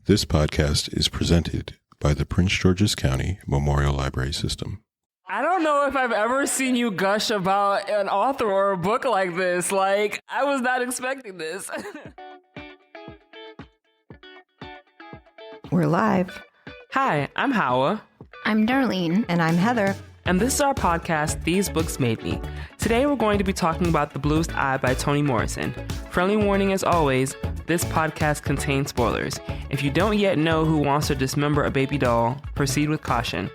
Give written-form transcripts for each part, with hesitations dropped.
This podcast is presented by the Prince George's County Memorial Library System. I don't know if I've ever seen you gush about an author or a book like this. Like, I was not expecting this. We're live. Hi, I'm Hawa. I'm Darlene. And I'm Heather. And this is our podcast, These Books Made Me. Today we're going to be talking about The Bluest Eye by Toni Morrison. Friendly warning as always, this podcast contains spoilers. If you don't yet know who wants to dismember a baby doll, proceed with caution.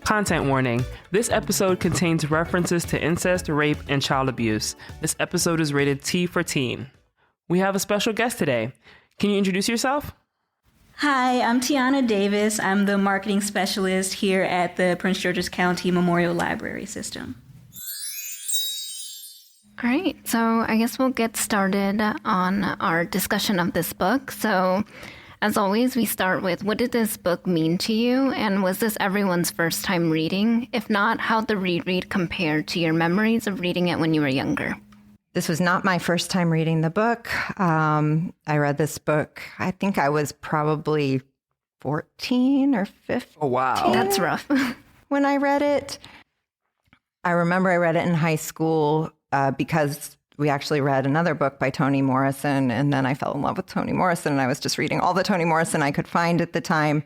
Content warning. This episode contains references to incest, rape, and child abuse. This episode is rated T for teen. We have a special guest today. Can you introduce yourself? Hi, I'm Tiana Davis. I'm the marketing specialist here at the Prince George's County Memorial Library System. All right, so I guess we'll get started on our discussion of this book. So, as always, we start with, what did this book mean to you? And was this everyone's first time reading? If not, how'd the reread compare to your memories of reading it when you were younger? This was not my first time reading the book. I read this book, I think I was probably 14 or 15. Oh, wow. That's rough. When I read it. I remember I read it in high school because we actually read another book by Toni Morrison, and then I fell in love with Toni Morrison, and I was just reading all the Toni Morrison I could find at the time.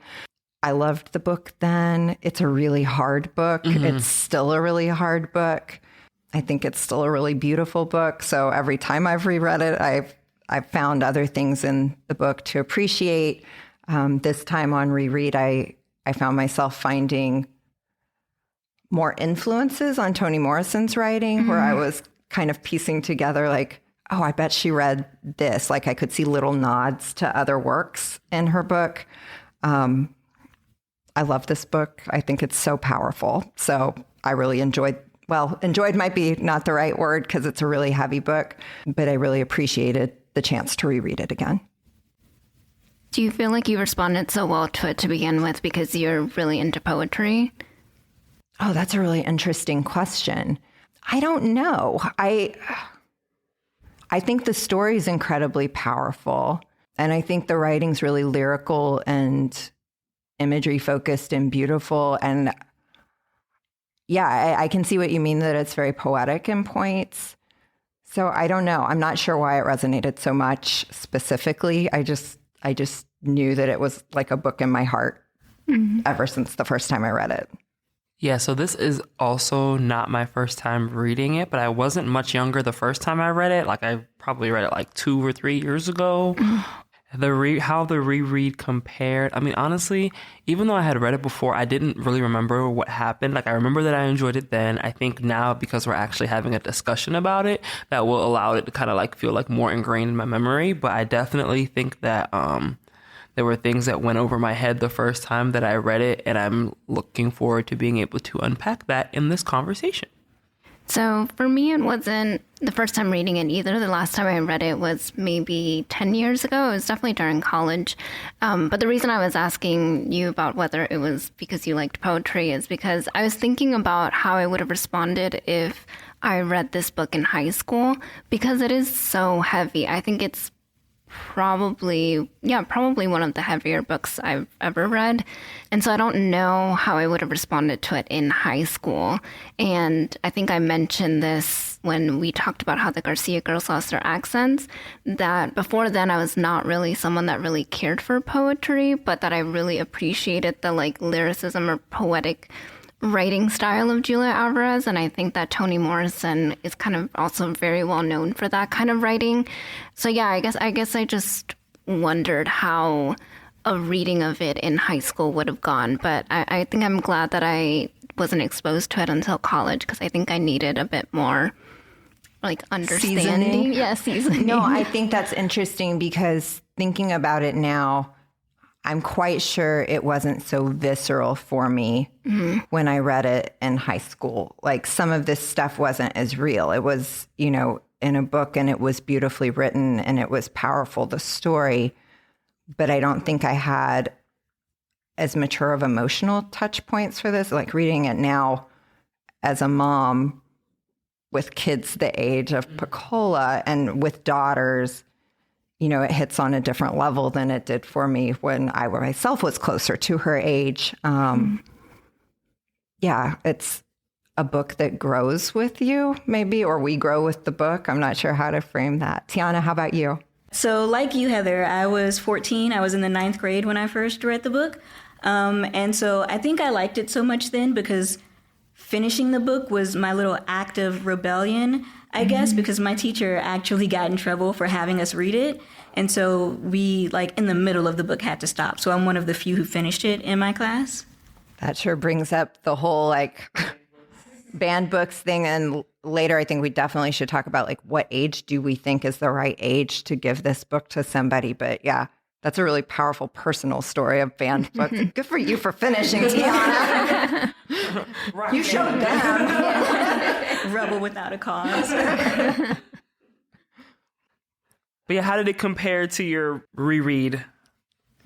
I loved the book then. It's a really hard book. Mm-hmm. It's still a really hard book. I think it's still a really beautiful book. So every time I've reread it, I've found other things in the book to appreciate. This time on reread, I found myself finding more influences on Toni Morrison's writing, where I was kind of piecing together like, oh, I bet she read this. Like I could see little nods to other works in her book. I love this book. I think it's so powerful. So I really enjoyed might be not the right word because it's a really heavy book, but I really appreciated the chance to reread it again. Do you feel like you responded so well to it to begin with because you're really into poetry? Oh, that's a really interesting question. I don't know. I think the story is incredibly powerful, and I think the writing's really lyrical and imagery focused and beautiful. And yeah, I can see what you mean, that it's very poetic in points. So I don't know. I'm not sure why it resonated so much specifically. I just knew that it was like a book in my heart ever since the first time I read it. Yeah, so this is also not my first time reading it, but I wasn't much younger the first time I read it. Like I probably read it like 2 or 3 years ago. How the reread compared. I mean, honestly, even though I had read it before, I didn't really remember what happened. Like I remember that I enjoyed it then. I think now, because we're actually having a discussion about it, that will allow it to kind of like feel like more ingrained in my memory. But I definitely think that there were things that went over my head the first time that I read it, and I'm looking forward to being able to unpack that in this conversation. So for me, it wasn't the first time reading it either. The last time I read it was maybe 10 years ago. It was definitely during college. But the reason I was asking you about whether it was because you liked poetry is because I was thinking about how I would have responded if I read this book in high school, because it is so heavy. I think it's probably one of the heavier books I've ever read. And so I don't know how I would have responded to it in high school. And I think I mentioned this when we talked about how the Garcia girls lost their accents, that before then I was not really someone that really cared for poetry, but that I really appreciated the like lyricism or poetic writing style of Julia Alvarez, and I think that Toni Morrison is kind of also very well known for that kind of writing. So yeah, I guess I just wondered how a reading of it in high school would have gone, but I think I'm glad that I wasn't exposed to it until college, because I think I needed a bit more like understanding. Seasoning. Yeah, seasoning. No, I think that's interesting, because thinking about it now, I'm quite sure it wasn't so visceral for me when I read it in high school. Like some of this stuff wasn't as real. It was, in a book, and it was beautifully written and it was powerful, the story. But I don't think I had as mature of emotional touch points for this. Like reading it now as a mom with kids the age of Pecola and with daughters, it hits on a different level than it did for me when I myself was closer to her age. Yeah, it's a book that grows with you, maybe, or we grow with the book. I'm not sure how to frame that. Tiana, how about you? So like you, Heather, I was 14. I was in the 9th grade when I first read the book. And so I think I liked it so much then because finishing the book was my little act of rebellion, I guess, because my teacher actually got in trouble for having us read it. And so we, in the middle of the book, had to stop. So I'm one of the few who finished it in my class. That sure brings up the whole, banned books thing. And later, I think we definitely should talk about, what age do we think is the right age to give this book to somebody? But yeah, that's a really powerful personal story of banned books. Good for you for finishing, Tiana. You showed them. Rebel without a cause. But yeah, how did it compare to your reread?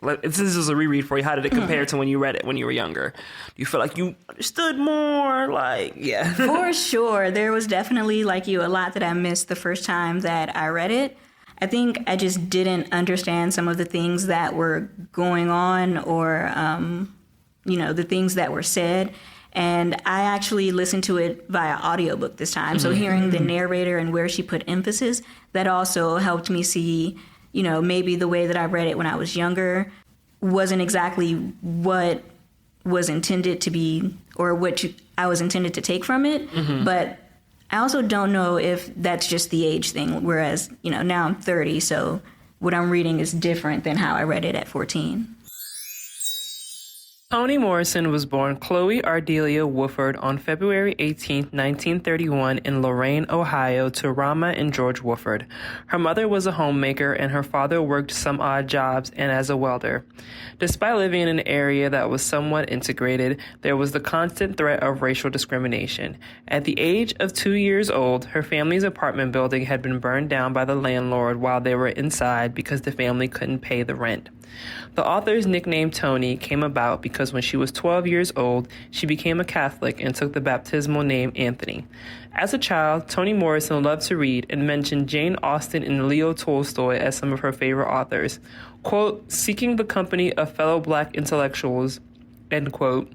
This is a reread for you. How did it compare to when you read it when you were younger? Do you feel like you understood more? Yeah. For sure. There was definitely, like you, a lot that I missed the first time that I read it. I think I just didn't understand some of the things that were going on or, the things that were said. And I actually listened to it via audiobook this time. So hearing the narrator and where she put emphasis, that also helped me see, maybe the way that I read it when I was younger wasn't exactly what was intended to be or what I was intended to take from it. But I also don't know if that's just the age thing, whereas, now I'm 30, so what I'm reading is different than how I read it at 14. Toni Morrison was born Chloe Ardelia Wooford on February 18, 1931 in Lorain, Ohio, to Rama and George Wooford. Her mother was a homemaker and her father worked some odd jobs and as a welder. Despite living in an area that was somewhat integrated, there was the constant threat of racial discrimination. At the age of 2 years old, her family's apartment building had been burned down by the landlord while they were inside because the family couldn't pay the rent. The author's nickname Toni came about because when she was 12 years old, she became a Catholic and took the baptismal name Anthony. As a child, Toni Morrison loved to read and mentioned Jane Austen and Leo Tolstoy as some of her favorite authors. Quote, seeking the company of fellow Black intellectuals, end quote.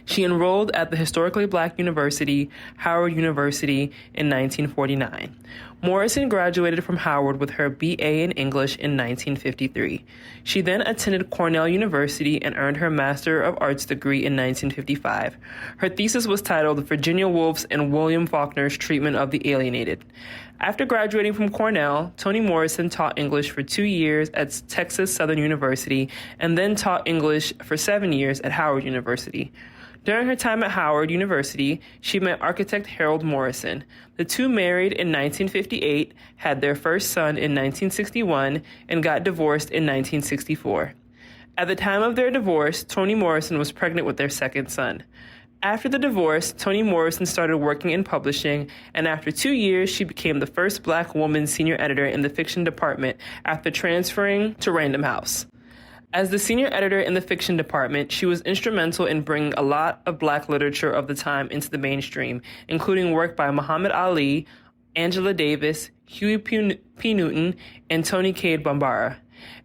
She enrolled at the historically Black university, Howard University, in 1949. Morrison graduated from Howard with her B.A. in English in 1953. She then attended Cornell University and earned her Master of Arts degree in 1955. Her thesis was titled Virginia Woolf's and William Faulkner's Treatment of the Alienated. After graduating from Cornell, Toni Morrison taught English for 2 years at Texas Southern University and then taught English for 7 years at Howard University. During her time at Howard University, she met architect Harold Morrison. The two married in 1958, had their first son in 1961, and got divorced in 1964. At the time of their divorce, Toni Morrison was pregnant with their second son. After the divorce, Toni Morrison started working in publishing, and after 2 years, she became the first Black woman senior editor in the fiction department after transferring to Random House. As the senior editor in the fiction department, she was instrumental in bringing a lot of Black literature of the time into the mainstream, including work by Muhammad Ali, Angela Davis, Huey P. Newton, and Toni Cade Bambara.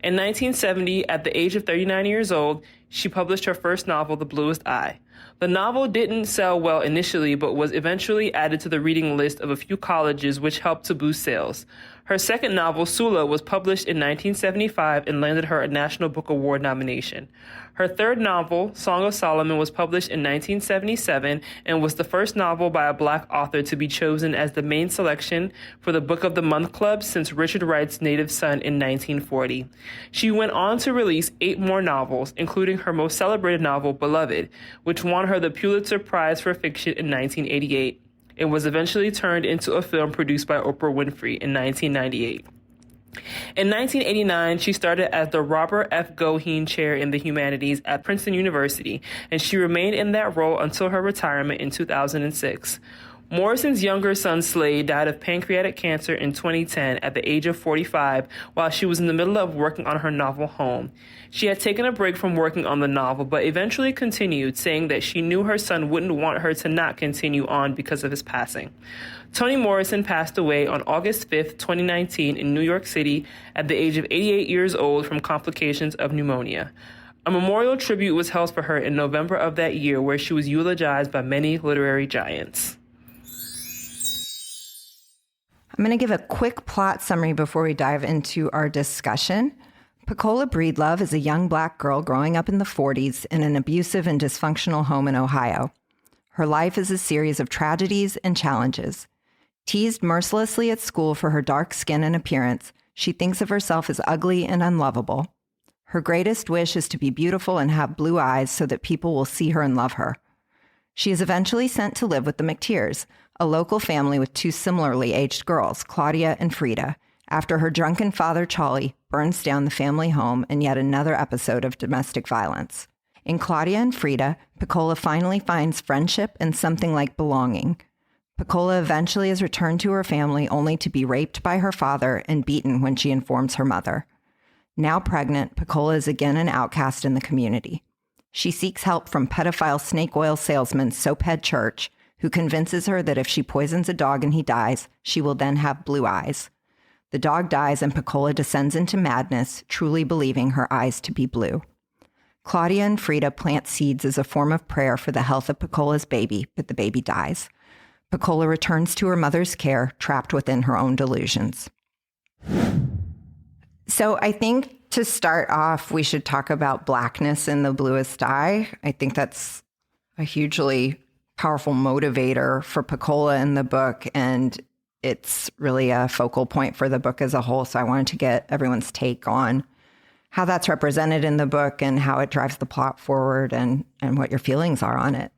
In 1970, at the age of 39 years old, she published her first novel, The Bluest Eye. The novel didn't sell well initially, but was eventually added to the reading list of a few colleges, which helped to boost sales. Her second novel, Sula, was published in 1975 and landed her a National Book Award nomination. Her third novel, Song of Solomon, was published in 1977 and was the first novel by a Black author to be chosen as the main selection for the Book of the Month Club since Richard Wright's Native Son in 1940. She went on to release 8 more novels, including her most celebrated novel, Beloved, which won her the Pulitzer Prize for Fiction in 1988. It was eventually turned into a film produced by Oprah Winfrey in 1998. In 1989, she started as the Robert F. Goheen Chair in the Humanities at Princeton University, and she remained in that role until her retirement in 2006. Morrison's younger son, Slade, died of pancreatic cancer in 2010 at the age of 45 while she was in the middle of working on her novel Home. She had taken a break from working on the novel, but eventually continued, saying that she knew her son wouldn't want her to not continue on because of his passing. Toni Morrison passed away on August 5th, 2019 in New York City at the age of 88 years old from complications of pneumonia. A memorial tribute was held for her in November of that year, where she was eulogized by many literary giants. I'm going to give a quick plot summary before we dive into our discussion. Pecola Breedlove is a young Black girl growing up in the 40s in an abusive and dysfunctional home in Ohio. Her life is a series of tragedies and challenges. Teased mercilessly at school for her dark skin and appearance, she thinks of herself as ugly and unlovable. Her greatest wish is to be beautiful and have blue eyes so that people will see her and love her. She is eventually sent to live with the McTeers, a local family with two similarly aged girls, Claudia and Frida, after her drunken father, Charlie, burns down the family home in yet another episode of domestic violence. In Claudia and Frida, Pecola finally finds friendship and something like belonging. Pecola eventually is returned to her family only to be raped by her father and beaten when she informs her mother. Now pregnant, Pecola is again an outcast in the community. She seeks help from pedophile snake oil salesman Soaphead Church, who convinces her that if she poisons a dog and he dies, she will then have blue eyes. The dog dies and Pecola descends into madness, truly believing her eyes to be blue. Claudia and Frida plant seeds as a form of prayer for the health of Pecola's baby, but the baby dies. Pecola returns to her mother's care, trapped within her own delusions. So I think to start off, we should talk about Blackness in the Bluest Eye. I think that's a hugely powerful motivator for Pecola in the book, and it's really a focal point for the book as a whole. So I wanted to get everyone's take on how that's represented in the book and how it drives the plot forward and what your feelings are on it.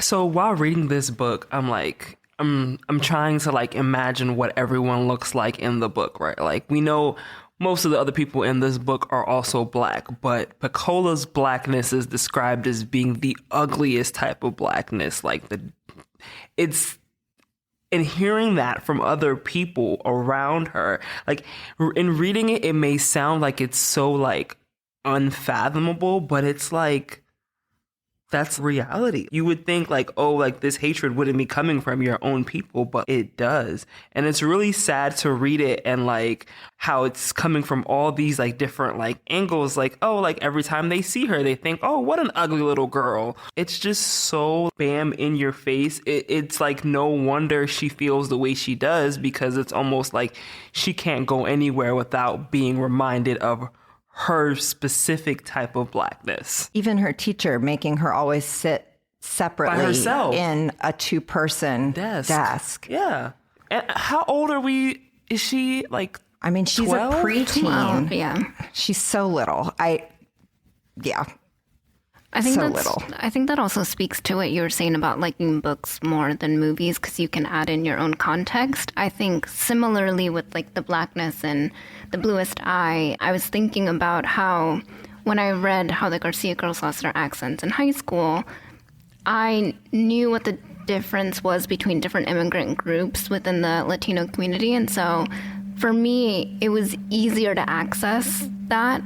So while reading this book, I'm trying to imagine what everyone looks like in the book, right? Like, we know most of the other people in this book are also Black, but Pecola's Blackness is described as being the ugliest type of Blackness. And hearing that from other people around her, in reading it, it may sound like it's so unfathomable, but it's that's reality. You would think this hatred wouldn't be coming from your own people, but it does. And it's really sad to read it and how it's coming from all these different angles. Every time they see her, they think, oh, what an ugly little girl. It's just so bam in your face. It's no wonder she feels the way she does, because it's almost like she can't go anywhere without being reminded of her specific type of Blackness. Even her teacher making her always sit separately by herself in a two-person desk. Yeah. And how old is she? She's 12? a preteen. 12, yeah. She's so little. I think that also speaks to what you were saying about liking books more than movies, because you can add in your own context. I think similarly with the Blackness and the Bluest Eye, I was thinking about how when I read how the Garcia girls lost their accents in high school, I knew what the difference was between different immigrant groups within the Latino community. And so for me, it was easier to access that,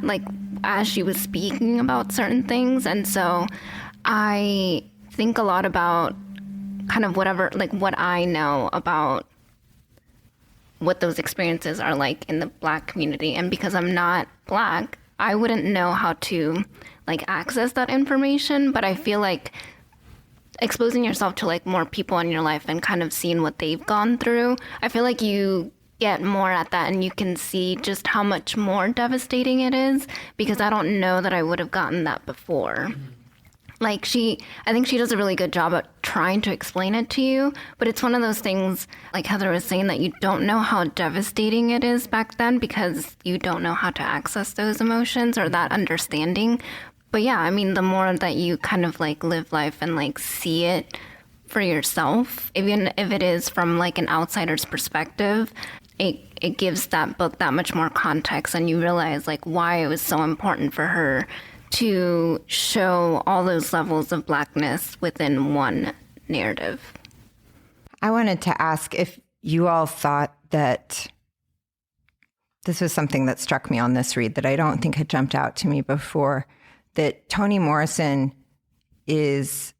as she was speaking about certain things. And so I think a lot about kind of whatever, what I know about what those experiences are like in the Black community. And because I'm not Black, I wouldn't know how to access that information. But I feel like exposing yourself to more people in your life and kind of seeing what they've gone through, I feel like you get more at that and you can see just how much more devastating it is, because I don't know that I would have gotten that before. I think she does a really good job at trying to explain it to you, but it's one of those things, like Heather was saying, that you don't know how devastating it is back then because you don't know how to access those emotions or that understanding. But yeah, the more that you kind of live life and see it for yourself, even if it is from an outsider's perspective, it gives that book that much more context, and you realize why it was so important for her to show all those levels of Blackness within one narrative. I wanted to ask if you all thought that this was something that struck me on this read that I don't think had jumped out to me before, that Toni Morrison is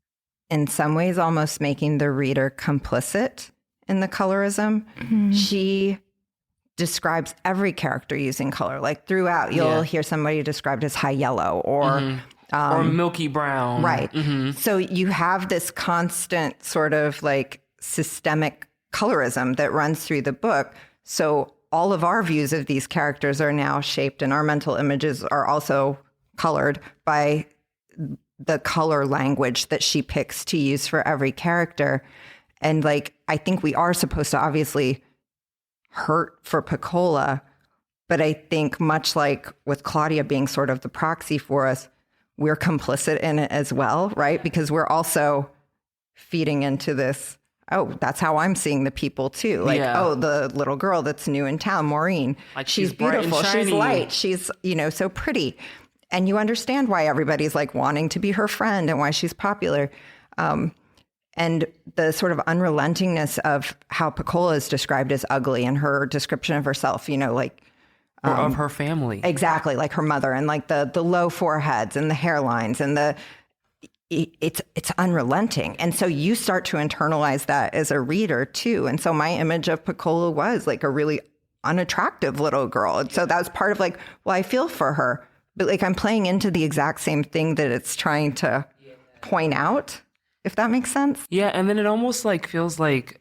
in some ways almost making the reader complicit in the colorism. Mm-hmm. She describes every character using color. Like throughout, you'll hear somebody described as high yellow or milky brown. Right. Mm-hmm. So you have this constant sort of like systemic colorism that runs through the book. So all of our views of these characters are now shaped, and our mental images are also colored by the color language that she picks to use for every character. And like, I think we are supposed to obviously hurt for Pecola, but I think much like with Claudia being sort of the proxy for us, we're complicit in it as well, right? Because we're also feeding into this, oh, that's how I'm seeing the people too. Like, oh, the little girl that's new in town, Maureen, like she's beautiful, she's light, she's, so pretty. And you understand why everybody's like wanting to be her friend and why she's popular. And the sort of unrelentingness of how Pecola is described as ugly and her description of herself, like... or of her family. Exactly, like her mother, and like the low foreheads and the hairlines and it's unrelenting. And so you start to internalize that as a reader too. And so my image of Pecola was like a really unattractive little girl. And so that was part of like, well, I feel for her, but like I'm playing into the exact same thing that it's trying to point out, if that makes sense. Yeah, and then it almost like feels like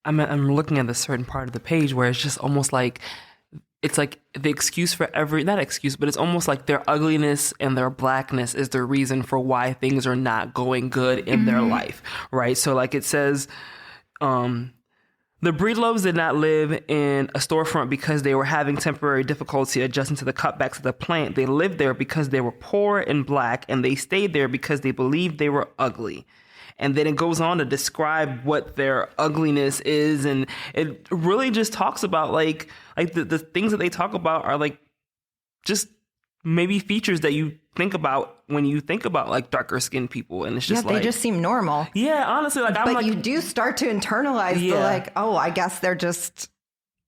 I'm looking at this certain part of the page where it's just almost like it's like the excuse for not excuse, but it's almost like their ugliness and their blackness is the reason for why things are not going good in their life, right? So like it says, the Breedloves did not live in a storefront because they were having temporary difficulty adjusting to the cutbacks of the plant. They lived there because they were poor and black, and they stayed there because they believed they were ugly. And then it goes on to describe what their ugliness is. And it really just talks about like the things that they talk about are like just maybe features that you think about when you think about like darker skinned people. And it's just they just seem normal. Yeah, honestly. But you do start to internalize the like, oh, I guess they're just,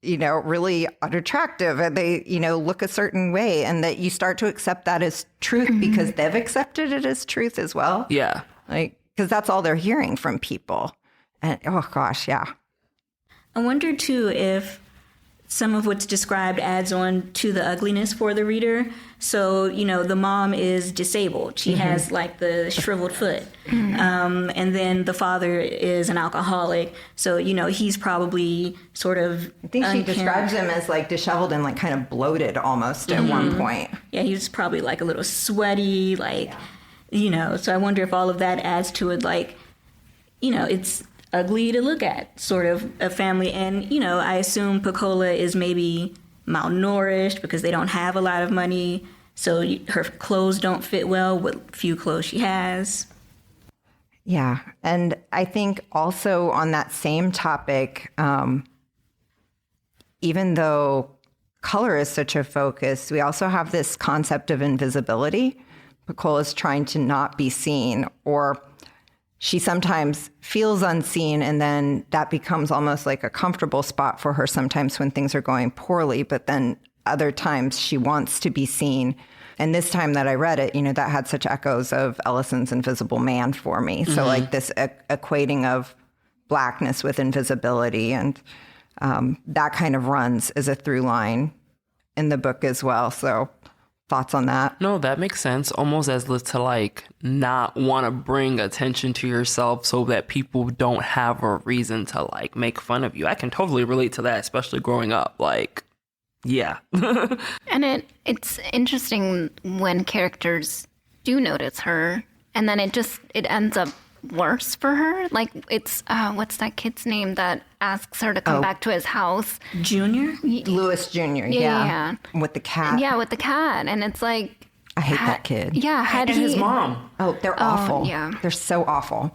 really unattractive and they, look a certain way, and that you start to accept that as truth because they've accepted it as truth as well. Yeah. Because that's all they're hearing from people. And oh gosh, yeah. I wonder too if some of what's described adds on to the ugliness for the reader. So, the mom is disabled. She has like the shriveled foot. And then the father is an alcoholic. So, he's probably sort of... I think she describes him as like disheveled and like kind of bloated almost at one point. Yeah, he's probably like a little sweaty, like... so I wonder if all of that adds to it, like, it's ugly to look at, sort of a family. And, I assume Pecola is maybe malnourished because they don't have a lot of money. So her clothes don't fit well with few clothes she has. Yeah. And I think also on that same topic, even though color is such a focus, we also have this concept of invisibility. Pecola is trying to not be seen, or she sometimes feels unseen, and then that becomes almost like a comfortable spot for her sometimes when things are going poorly, but then other times she wants to be seen. And this time that I read it, that had such echoes of Ellison's Invisible Man for me. So like this equating of blackness with invisibility, and that kind of runs as a through line in the book as well. So thoughts on that? No, that makes sense. Almost as to like not want to bring attention to yourself so that people don't have a reason to like make fun of you. I can totally relate to that, especially growing up. Like, yeah. And it's interesting when characters do notice her, and then it ends up worse for her. Like it's what's that kid's name that asks her to come back to his house? Junior? Lewis Jr. Yeah. With the cat. Yeah, with the cat. And it's like, I hate that kid. Yeah, and his mom. Oh, they're awful. Yeah. They're so awful.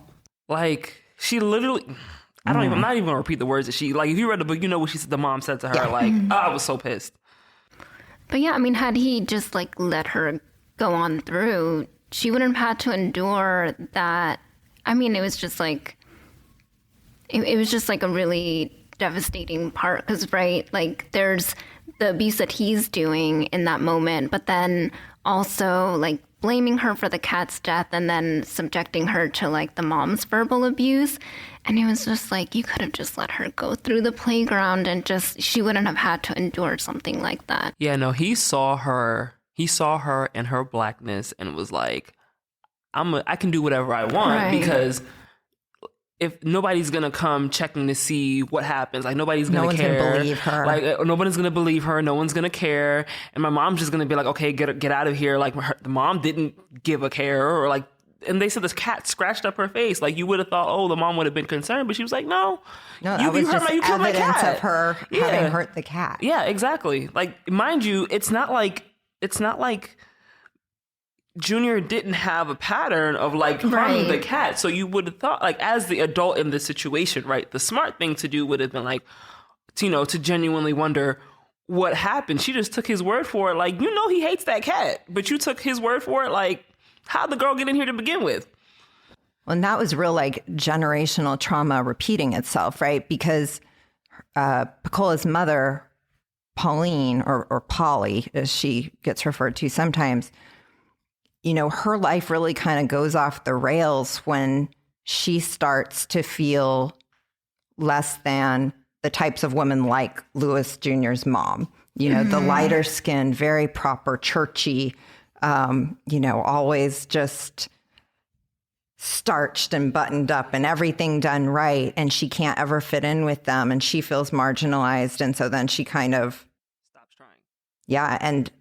Like she literally, I'm not even gonna repeat the words that she, like if you read the book, you know what the mom said to her. Yeah. Like, I was so pissed. But yeah, I mean, had he just like let her go on through, she wouldn't have had to endure that. I mean, it was just like, it was just like a really devastating part because, right, like there's the abuse that he's doing in that moment, but then also like blaming her for the cat's death and then subjecting her to like the mom's verbal abuse. And it was just like, you could have just let her go through the playground and just, she wouldn't have had to endure something like that. Yeah, no, he saw her in her blackness and was like, I can do whatever I want because if nobody's gonna come checking to see what happens, like nobody's gonna care. Gonna believe her. Like nobody's gonna believe her. No one's gonna care. And my mom's just gonna be like, okay, get out of here. Like the mom didn't give a care, or like, and they said this cat scratched up her face. Like you would have thought, oh, the mom would have been concerned, but she was like, no, that was just evidence of her having hurt the cat. Yeah, exactly. Like mind you, it's not like Junior didn't have a pattern of like harming the cat. So you would have thought, like, as the adult in this situation, right, the smart thing to do would have been like, to genuinely wonder what happened. She just took his word for it. Like, he hates that cat, but you took his word for it. Like, how'd the girl get in here to begin with? Well, and that was real like generational trauma repeating itself, right? Because Pecola's mother, Pauline, or Polly, as she gets referred to sometimes, her life really kind of goes off the rails when she starts to feel less than the types of women like Louis Jr.'s mom. The lighter skinned, very proper, churchy, always just starched and buttoned up and everything done right. And she can't ever fit in with them and she feels marginalized. And so then she kind of stops trying. Yeah.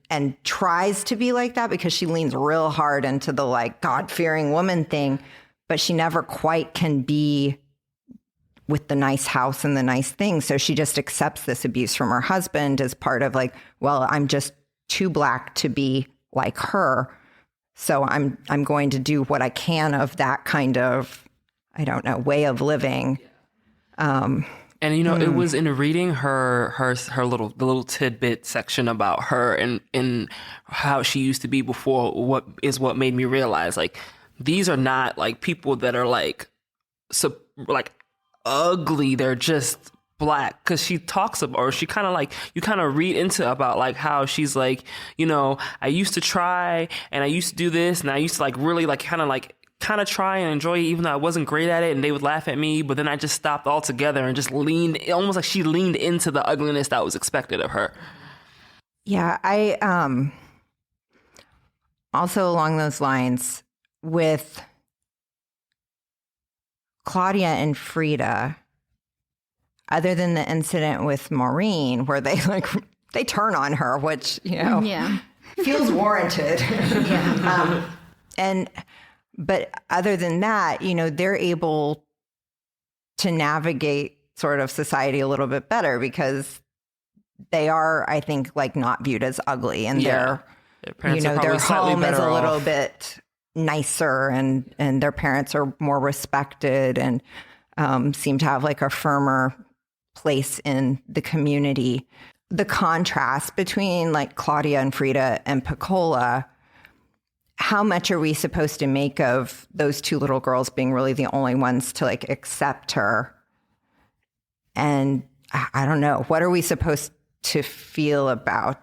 And tries to be like that because she leans real hard into the like God-fearing woman thing, but she never quite can be with the nice house and the nice things. So she just accepts this abuse from her husband as part of like, well, I'm just too black to be like her. So I'm going to do what I can of that kind of, I don't know, way of living. And it was in reading her little tidbit section about her and how she used to be before what made me realize like these are not like people that are like ugly. They're just black, because she talks about, or she kind of like, you kind of read into about like how she's like, I used to try and I used to do this and I used to like really like kind of try and enjoy it, even though I wasn't great at it and they would laugh at me, but then I just stopped altogether and just leaned, almost like she leaned into the ugliness that was expected of her. Yeah, I also along those lines with Claudia and Frida, other than the incident with Maureen where they turn on her, which, feels warranted. But other than that, they're able to navigate sort of society a little bit better because they are, I think, like not viewed as ugly, and their home is a little bit nicer, and their parents are more respected and seem to have like a firmer place in the community. The contrast between like Claudia and Frida and Pecola, how much are we supposed to make of those two little girls being really the only ones to like accept her? And I don't know, what are we supposed to feel about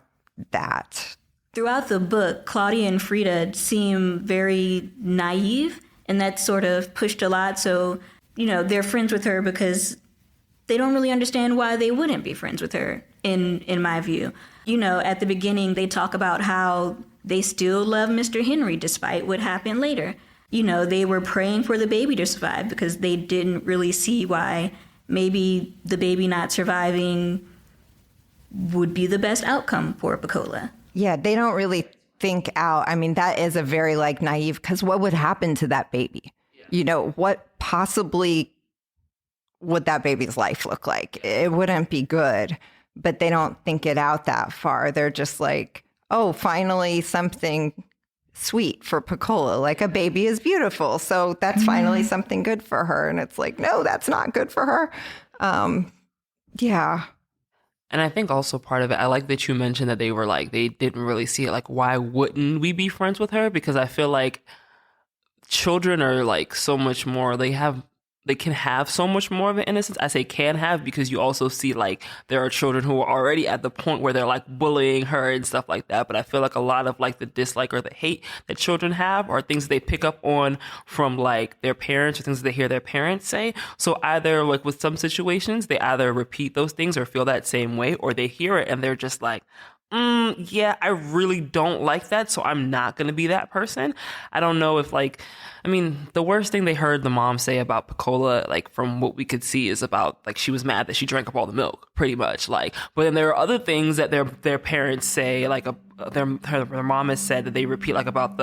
that? Throughout the book, Claudia and Frida seem very naive, and that's sort of pushed a lot. So, they're friends with her because they don't really understand why they wouldn't be friends with her, in my view. At the beginning, they talk about how they still love Mr. Henry despite what happened later. They were praying for the baby to survive because they didn't really see why maybe the baby not surviving would be the best outcome for Pecola. Yeah, they don't really think out. I mean, that is a very like naive, because what would happen to that baby? What possibly would that baby's life look like? It wouldn't be good, but they don't think it out that far. They're just like, oh, finally something sweet for Pecola. Like a baby is beautiful. So that's finally something good for her. And it's like, no, that's not good for her. Yeah. And I think also part of it, I like that you mentioned that they were like, they didn't really see it. Like, why wouldn't we be friends with her? Because I feel like children are like so much more, they have they can have so much more of an innocence. I say can have because you also see like there are children who are already at the point where they're like bullying her and stuff like that. But I feel like a lot of like the dislike or the hate that children have are things they pick up on from like their parents or things that they hear their parents say. So either like with some situations, they either repeat those things or feel that same way, or they hear it and they're just like, yeah, I really don't like that, so I'm not going to be that person. I don't know if like, I mean, the worst thing they heard the mom say about Pecola, like from what we could see, is about like she was mad that she drank up all the milk, pretty much. Like, but then there are other things that their parents say, like their mom has said that they repeat, like about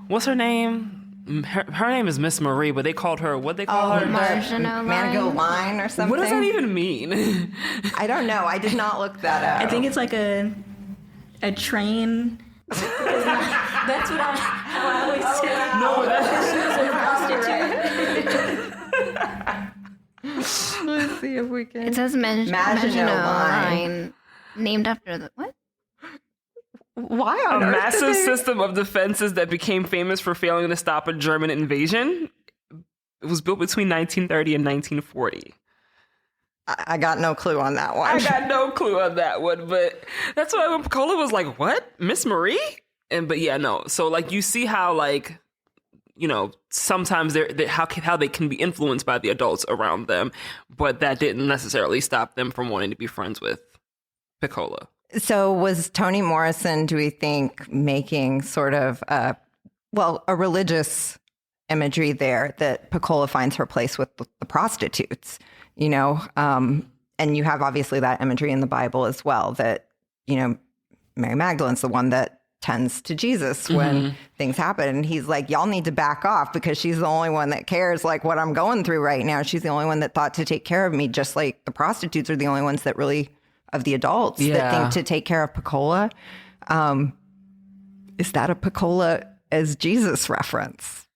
what's her name? Her name is Miss Marie, but they called her, what they call her? Mango line or something. What does that even mean? I don't know. I did not look that up. I think it's like a train. That's how I always say. No, let's see if we can. It says Maginot Line, named after the what? Why on a earth massive system of defenses that became famous for failing to stop a German invasion. It was built between 1930 and 1940. I got no clue on that one. I got no clue on that one, but that's why when Pecola was like, what? Miss Marie? But yeah, no. So like you see how like, you know, sometimes how they can be influenced by the adults around them, but that didn't necessarily stop them from wanting to be friends with Pecola. So was Toni Morrison, do we think, making sort of a religious imagery there that Pecola finds her place with the prostitutes, you know? And you have obviously that imagery in the Bible as well, that, you know, Mary Magdalene's the one that tends to Jesus when things happen. And he's like, y'all need to back off because she's the only one that cares like what I'm going through right now. She's the only one that thought to take care of me, just like the prostitutes are the only ones that really... of the adults that think to take care of Pecola. Is that a Pecola as Jesus reference?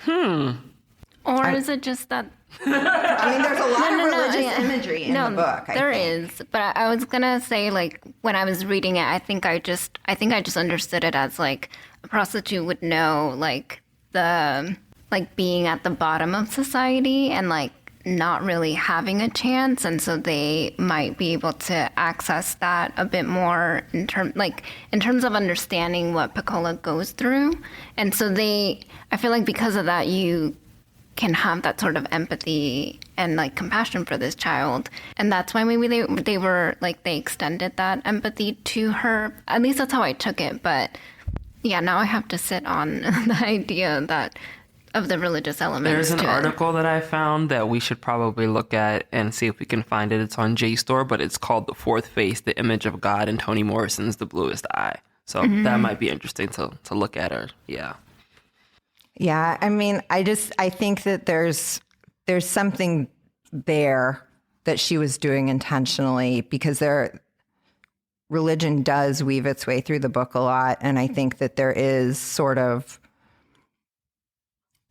Or is it just that? I mean, there's a lot of religious imagery in the book. There is, but I was gonna say, like, when I was reading it, I think I just understood it as like a prostitute would know, like being at the bottom of society and like not really having a chance, and so they might be able to access that a bit more in terms of understanding what Pecola goes through. And so I feel like because of that, you can have that sort of empathy and like compassion for this child, and that's why maybe they were like they extended that empathy to her. At least that's how I took it. But yeah, now I have to sit on the idea that. Of the religious elements. There's an article that I found that we should probably look at and see if we can find it. It's on JSTOR, but it's called The Fourth Face, the Image of God in Toni Morrison's The Bluest Eye. So that might be interesting to look at her. Yeah. Yeah. I mean, I think that there's something there that she was doing intentionally because religion does weave its way through the book a lot. And I think that there is sort of,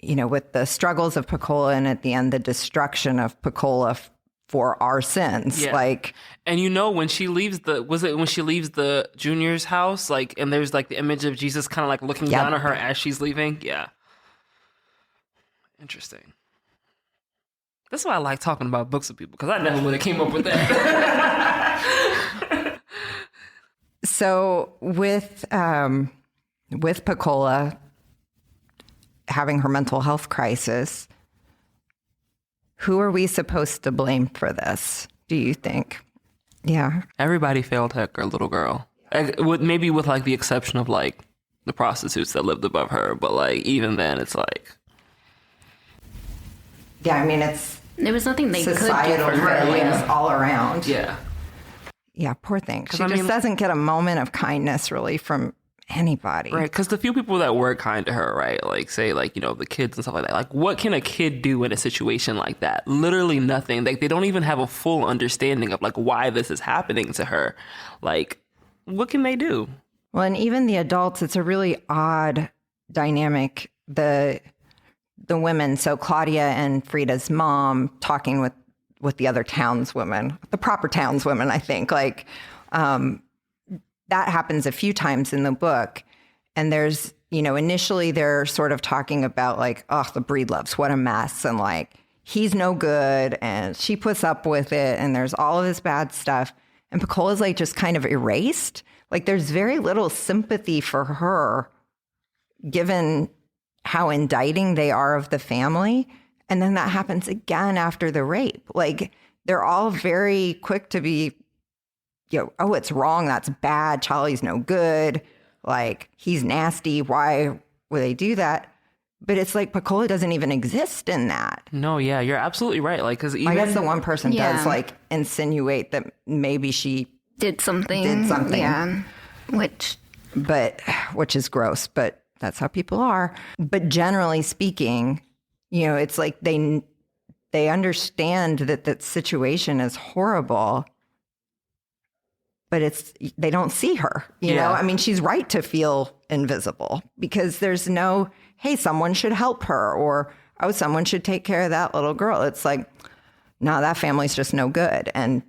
you know, with the struggles of Pecola and at the end, the destruction of Pecola for our sins. Yeah. Like, and you know, when she leaves the junior's house, like, and there's like the image of Jesus kind of like looking down at her as she's leaving. Yeah. Interesting. That's why I like talking about books with people, because I never would have came up with that. So with Pecola having her mental health crisis, who are we supposed to blame for this, do you think? Yeah. Everybody failed her little girl. Maybe with like the exception of like the prostitutes that lived above her. But like even then it's like... Yeah, I mean, there was nothing they could do for her all around. Yeah. Yeah, poor thing. She just doesn't get a moment of kindness really from anybody. Right, because the few people that were kind to her, right, like say like, you know, the kids and stuff like that, like what can a kid do in a situation like that? Literally nothing. Like they don't even have a full understanding of like why this is happening to her. Like what can they do? Well, and even the adults, it's a really odd dynamic. The women, so Claudia and Frida's mom talking with the other townswomen, the proper townswomen, I think, like that happens a few times in the book. And there's, initially they're sort of talking about like, oh, the Breedloves, what a mess. And like, he's no good. And she puts up with it. And there's all of this bad stuff. And Pecola's like just kind of erased. Like there's very little sympathy for her given how indicting they are of the family. And then that happens again after the rape. Like they're all very quick to be, oh, it's wrong. That's bad. Charlie's no good. Like he's nasty. Why would they do that? But it's like Pecola doesn't even exist in that. No, yeah, you're absolutely right. Like, because even I guess the one person does like insinuate that maybe she did something. Yeah. Which is gross, but that's how people are. But generally speaking, it's like they understand that that situation is horrible, but they don't see her. You know, I mean, she's right to feel invisible because there's no, hey, someone should help her, or, oh, someone should take care of that little girl. It's like, no, that family's just no good. And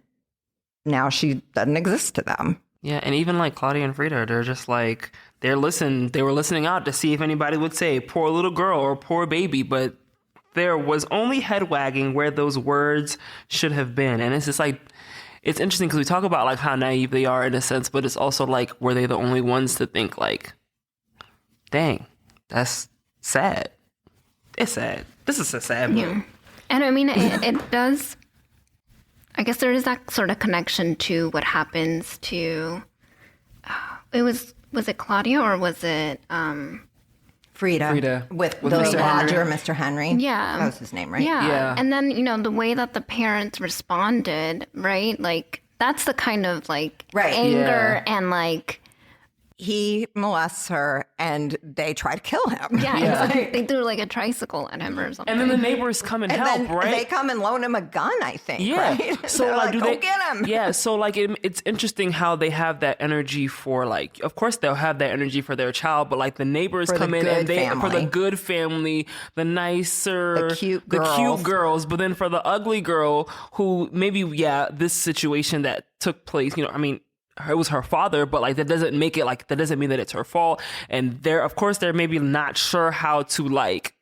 now she doesn't exist to them. Yeah, and even like Claudia and Frida, they're just like, they were listening out to see if anybody would say poor little girl or poor baby, but there was only head wagging where those words should have been. And it's just like, it's interesting because we talk about like how naive they are in a sense, but it's also like, were they the only ones to think like, dang, that's sad. It's sad. This is a sad book. Yeah. And I mean, it does, I guess there is that sort of connection to what happens to, was it Claudia or was it Frida with the Mr. lodger, Henry. Mr. Henry. Yeah. That was his name, right? Yeah. And then, the way that the parents responded, right? Like, that's the kind of like anger and like. He molests her and they try to kill him. Yeah. Like, they threw like a tricycle at him or something. And then the neighbors come and help, then right? They come and loan him a gun, I think. Yeah. Right? So They're like, go get him. Yeah. So like, it's interesting how they have that energy for like, of course they'll have that energy for their child, but like the neighbors For come the in and good for the family. good family, the nicer, The cute the cute girls. girls. But then for the ugly girl who maybe, this situation that took place, I mean, it was her father, but like that doesn't make it like, that doesn't mean that it's her fault. And they're maybe not sure how to like,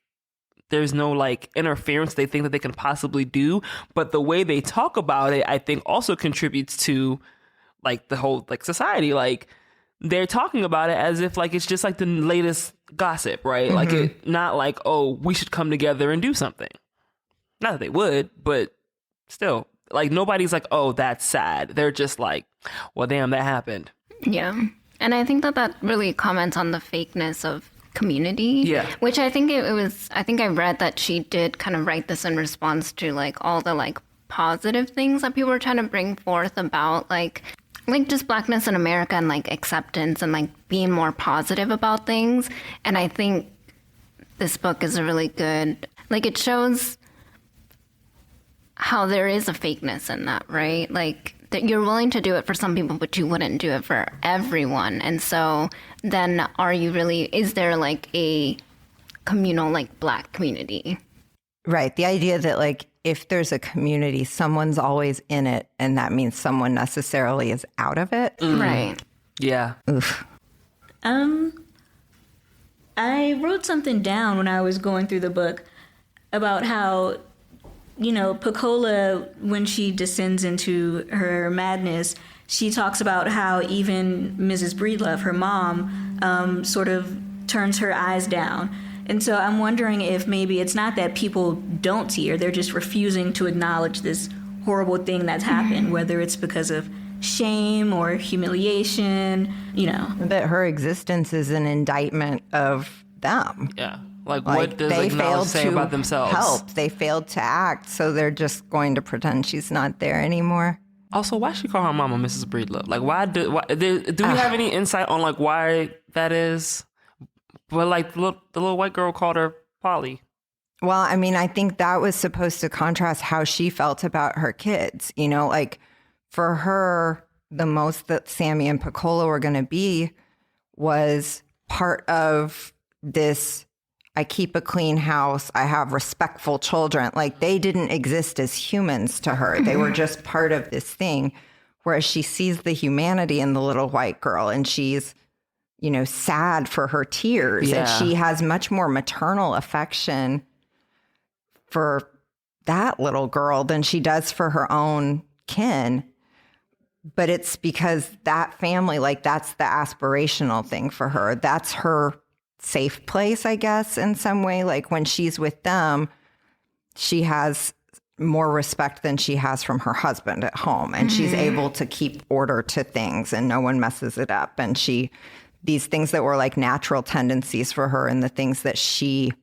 there's no like interference they think that they can possibly do. But the way they talk about it, I think also contributes to like the whole like society. Like they're talking about it as if like it's just like the latest gossip, right? Mm-hmm. Like it, not like, oh, we should come together and do something. Not that they would, but still. Like, nobody's like, oh, that's sad. They're just like, well, damn, that happened. Yeah. And I think that really comments on the fakeness of community. Yeah. Which I think I think I read that she did kind of write this in response to like all the like positive things that people were trying to bring forth about like just Blackness in America and like acceptance and like being more positive about things. And I think this book is a really good, like it shows how there is a fakeness in that, right? Like that you're willing to do it for some people, but you wouldn't do it for everyone. And so then is there like a communal, like Black community? Right. The idea that like if there's a community, someone's always in it, and that means someone necessarily is out of it. Right. Yeah. Oof. I wrote something down when I was going through the book about how, Pecola, when she descends into her madness, she talks about how even Mrs. Breedlove, her mom, sort of turns her eyes down. And so I'm wondering if maybe it's not that people don't see her, they're just refusing to acknowledge this horrible thing that's happened, whether it's because of shame or humiliation, That her existence is an indictment of them. Yeah. Like what does they like failed say to about themselves? help. They failed to act, so they're just going to pretend she's not there anymore. Also, why she call her mama Mrs. Breedlove? Like, do we have any insight on like why that is? But like the little white girl called her Polly. Well, I mean, I think that was supposed to contrast how she felt about her kids. Like for her, the most that Sammy and Pecola were going to be was part of this. I keep a clean house. I have respectful children. Like they didn't exist as humans to her. They were just part of this thing. Whereas she sees the humanity in the little white girl and she's, sad for her tears. Yeah. And she has much more maternal affection for that little girl than she does for her own kin. But it's because that family, like, that's the aspirational thing for her. That's her safe place, I guess, in some way. Like, when she's with them, she has more respect than she has from her husband at home. And she's able to keep order to things and no one messes it up. And these things that were like natural tendencies for her and the things that she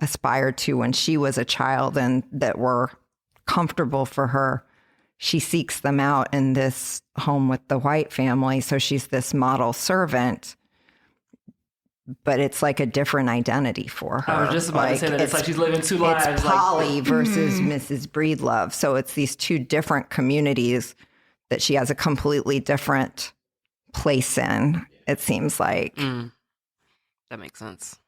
aspired to when she was a child and that were comfortable for her, she seeks them out in this home with the white family. So she's this model servant, but it's like a different identity for her. I was just about to say that. It's like she's living two lives. It's Polly versus Mrs. Breedlove. So it's these two different communities that she has a completely different place in, it seems like. That makes sense.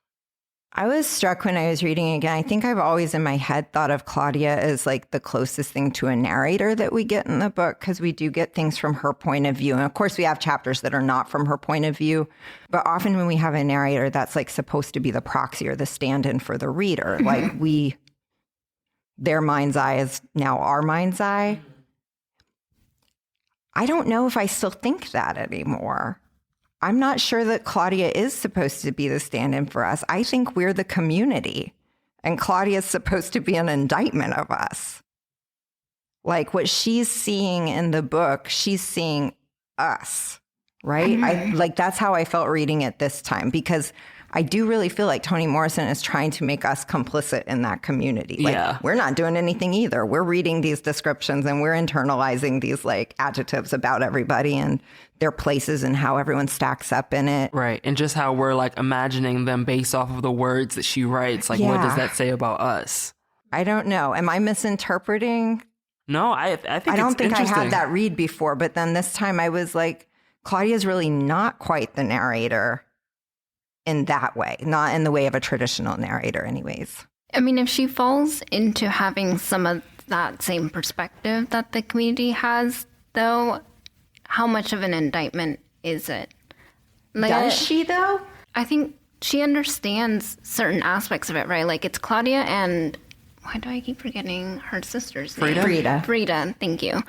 I was struck when I was reading it again. I think I've always in my head thought of Claudia as like the closest thing to a narrator that we get in the book, because we do get things from her point of view. And of course, we have chapters that are not from her point of view. But often when we have a narrator, that's like supposed to be the proxy or the stand-in for the reader. Like their mind's eye is now our mind's eye. I don't know if I still think that anymore. I'm not sure that Claudia is supposed to be the stand-in for us. I think we're the community, and Claudia is supposed to be an indictment of us. Like, what she's seeing in the book, she's seeing us, right? That's how I felt reading it this time, because I do really feel like Toni Morrison is trying to make us complicit in that community. Like, we're not doing anything either. We're reading these descriptions and we're internalizing these like adjectives about everybody and their places and how everyone stacks up in it. Right. And just how we're like imagining them based off of the words that she writes. Like, what does that say about us? I don't know. Am I misinterpreting? No, I think I don't it's think I interesting. had that read before, but then this time I was like, Claudia's really not quite the narrator in that way, not in the way of a traditional narrator anyways. I mean, if she falls into having some of that same perspective that the community has, though, how much of an indictment is it? Like, Does she, though? I think she understands certain aspects of it, right? Like, it's Claudia and... Why do I keep forgetting her sister's name? Frida, thank you.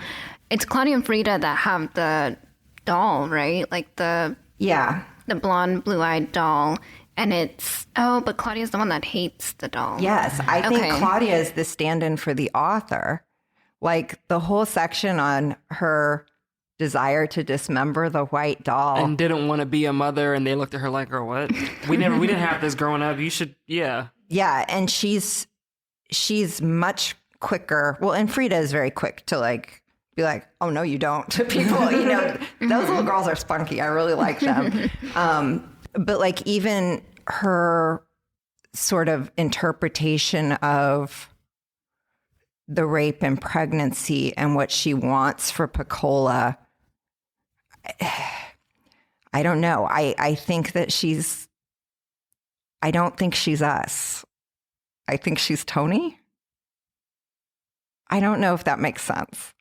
It's Claudia and Frida that have the doll, right? Like the blonde, blue-eyed doll. And it's, but Claudia's the one that hates the doll. Yes, I think Claudia is the stand-in for the author. Like, the whole section on her desire to dismember the white doll. And didn't want to be a mother, and they looked at her like, "Girl, what? We didn't have this growing up. You should, yeah." Yeah, and she's much quicker. Well, and Frida is very quick to like be like, "Oh no, you don't," to people. Those little girls are spunky. I really like them. But like, even her sort of interpretation of the rape and pregnancy and what she wants for Pecola, I don't know. I think that I don't think she's us. I think she's Toni. I don't know if that makes sense.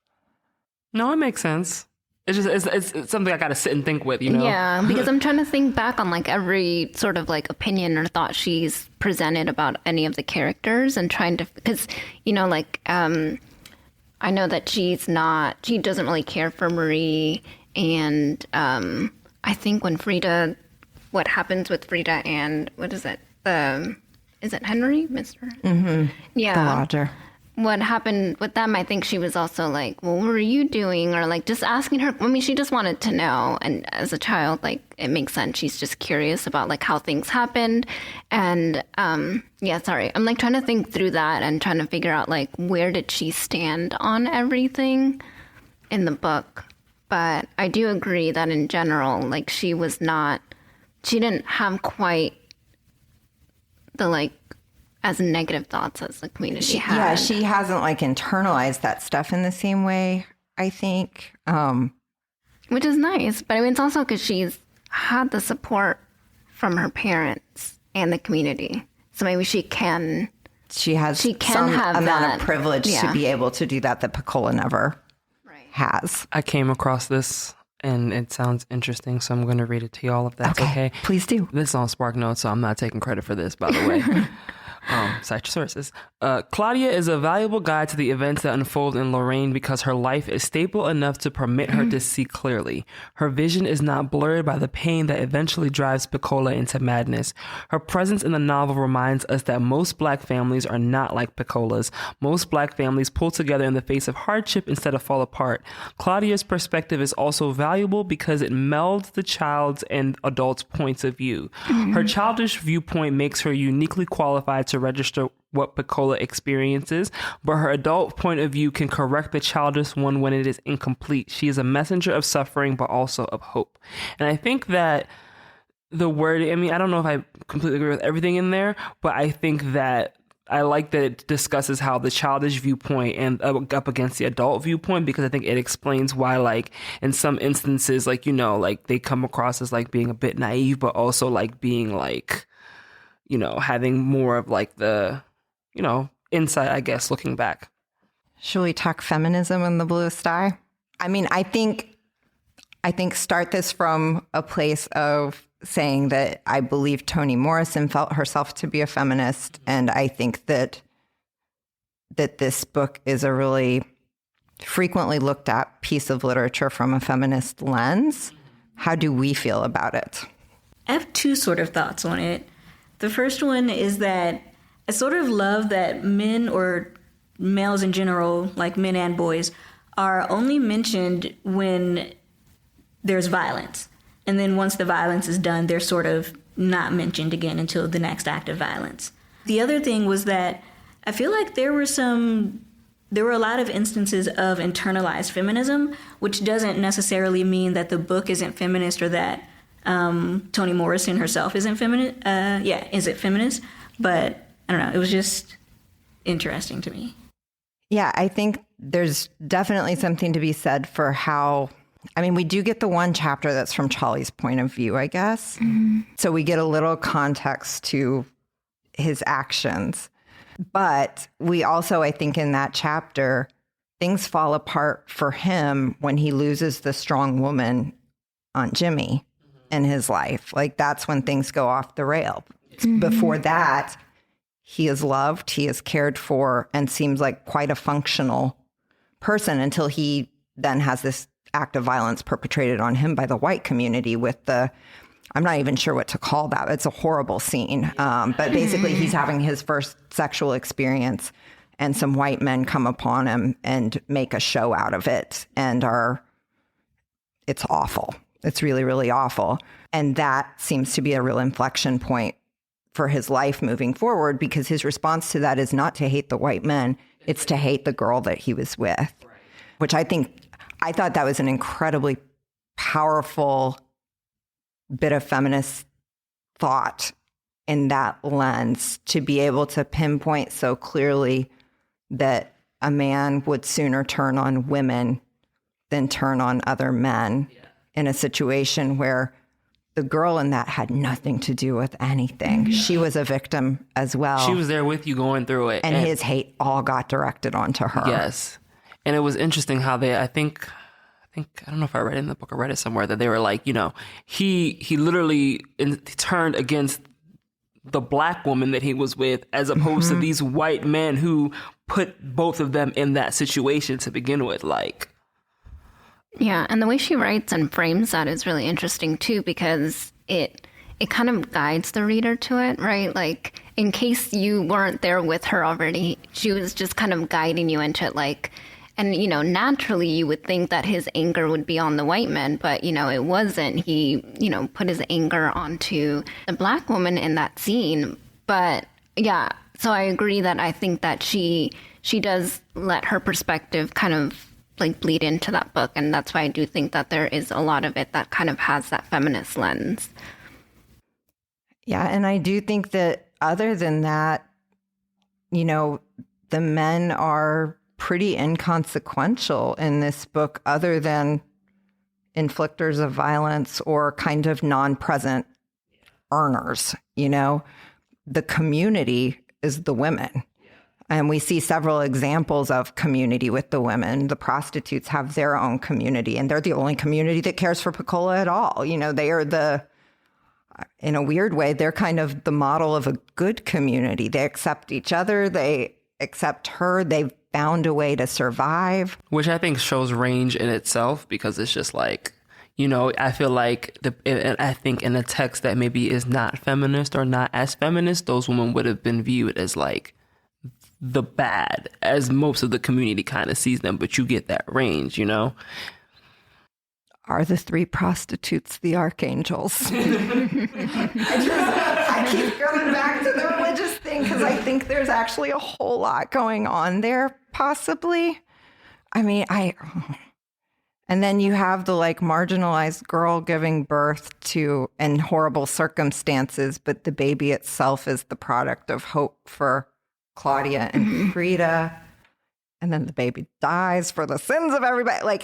No, it makes sense. It's just it's something I got to sit and think with, Yeah, because I'm trying to think back on like every sort of like opinion or thought she's presented about any of the characters and trying to, because I know that she doesn't really care for Marie, and I think when what happens with Frida and what is it? Is it Henry, Mr.? Mm-hmm. Yeah. The lodger. What happened with them, I think she was also like, well, what were you doing? Or like just asking her. I mean, she just wanted to know. And as a child, like, it makes sense. She's just curious about like how things happened. And I'm like trying to think through that and trying to figure out like, where did she stand on everything in the book? But I do agree that in general, like she didn't have quite the like as negative thoughts as the community had. Yeah, she hasn't like internalized that stuff in the same way, I think. Which is nice, but I mean, it's also because she's had the support from her parents and the community, so maybe she can some have amount that of privilege to be able to do that Pecola never has. I came across this and it sounds interesting, so I'm going to read it to y'all if that's okay. Please do. This is on Spark Notes, so I'm not taking credit for this, by the way. Cite your sources. Claudia is a valuable guide to the events that unfold in Lorraine because her life is stable enough to permit her to see clearly. Her vision is not blurred by the pain that eventually drives Pecola into madness. Her presence in the novel reminds us that most Black families are not like Pecola's. Most Black families pull together in the face of hardship instead of fall apart. Claudia's perspective is also valuable because it melds the child's and adult's points of view. Her childish viewpoint makes her uniquely qualified to register what Pecola experiences, but her adult point of view can correct the childish one when it is incomplete. She is a messenger of suffering, but also of hope. And I think that the word, I mean, I don't know if I completely agree with everything in there, but I think that I like that it discusses how the childish viewpoint and up against the adult viewpoint, because I think it explains why, like, in some instances, like, you know, like they come across as like being a bit naive, but also like being like, you know, having more of like the, you know, insight, I guess, looking back. Should we talk feminism in the Bluest Eye? I mean, I think start this from a place of saying that I believe Toni Morrison felt herself to be a feminist. And I think that this book is a really frequently looked at piece of literature from a feminist lens. How do we feel about it? I have two sort of thoughts on it. The first one is that I sort of love that men, or males in general, like men and boys, are only mentioned when there's violence. And then once the violence is done, they're sort of not mentioned again until the next act of violence. The other thing was that I feel like there were a lot of instances of internalized feminism, which doesn't necessarily mean that the book isn't feminist or that Toni Morrison herself isn't feminist. Isn't feminist. But I don't know. It was just interesting to me. Yeah, I think there's definitely something to be said for how, I mean, we do get the one chapter that's from Charlie's point of view, I guess. Mm-hmm. So we get a little context to his actions. But we also, I think in that chapter, things fall apart for him when he loses the strong woman, Aunt Jimmy, in his life. Like, that's when things go off the rail. Mm-hmm. Before that, he is loved, he is cared for, and seems like quite a functional person until he then has this act of violence perpetrated on him by the white community with the, I'm not even sure what to call that. It's a horrible scene. But basically he's having his first sexual experience and some white men come upon him and make a show out of it. And it's awful. It's really, really awful. And that seems to be a real inflection point for his life moving forward, because his response to that is not to hate the white men. It's to hate the girl that he was with, which I thought that was an incredibly powerful bit of feminist thought in that lens, to be able to pinpoint so clearly that a man would sooner turn on women than turn on other men in a situation where the girl in that had nothing to do with anything. Mm-hmm. She was a victim as well. She was there with you going through it. And his hate all got directed onto her. Yes. And it was interesting how they, I think, I don't know if I read it in the book or read it somewhere, that they were like, you know, he literally turned against the black woman that he was with, as opposed to these white men who put both of them in that situation to begin with. Like, yeah, and the way she writes and frames that is really interesting too, because it kind of guides the reader to it, right? Like, in case you weren't there with her already, she was just kind of guiding you into it, like, and, you know, naturally you would think that his anger would be on the white men, but, you know, it wasn't. He, you know, put his anger onto the black woman in that scene. But yeah, so I agree that I think that she does let her perspective kind of like bleed into that book. And that's why I do think that there is a lot of it that kind of has that feminist lens. Yeah. And I do think that other than that, you know, the men are pretty inconsequential in this book, other than inflictors of violence or kind of non-present earners. You know, the community is the women. And we see several examples of community with the women. The prostitutes have their own community, and they're the only community that cares for Pecola at all. You know, they are in a weird way, they're kind of the model of a good community. They accept each other. They accept her. They've found a way to survive. Which I think shows range in itself, because it's just like, you know, I feel like I think in a text that maybe is not feminist or not as feminist, those women would have been viewed as like the bad, as most of the community kind of sees them, but you get that range, you know? Are the 3 prostitutes the archangels? I keep going back to the religious thing because I think there's actually a whole lot going on there, possibly. I mean, and then you have the like marginalized girl giving birth to in horrible circumstances, but the baby itself is the product of hope for Claudia and Frida. And then the baby dies for the sins of everybody. Like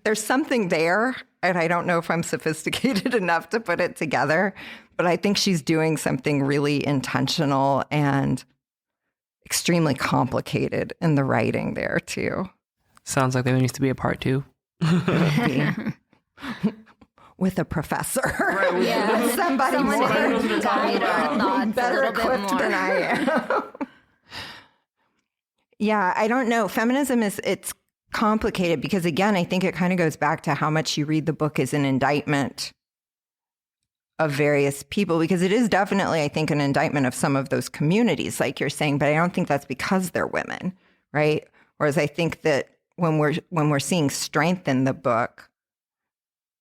there's something there, and I don't know if I'm sophisticated enough to put it together, but I think she's doing something really intentional and extremely complicated in the writing there too. Sounds like there needs to be a part 2. With a professor. Right, Yeah. With somebody Someone more to guide our thoughts better a little bit equipped more. than I am. Yeah, I don't know. Feminism it's complicated because, again, I think it kind of goes back to how much you read the book as an indictment of various people, because it is definitely, I think, an indictment of some of those communities, like you're saying, but I don't think that's because they're women, right? Whereas I think that when we're seeing strength in the book,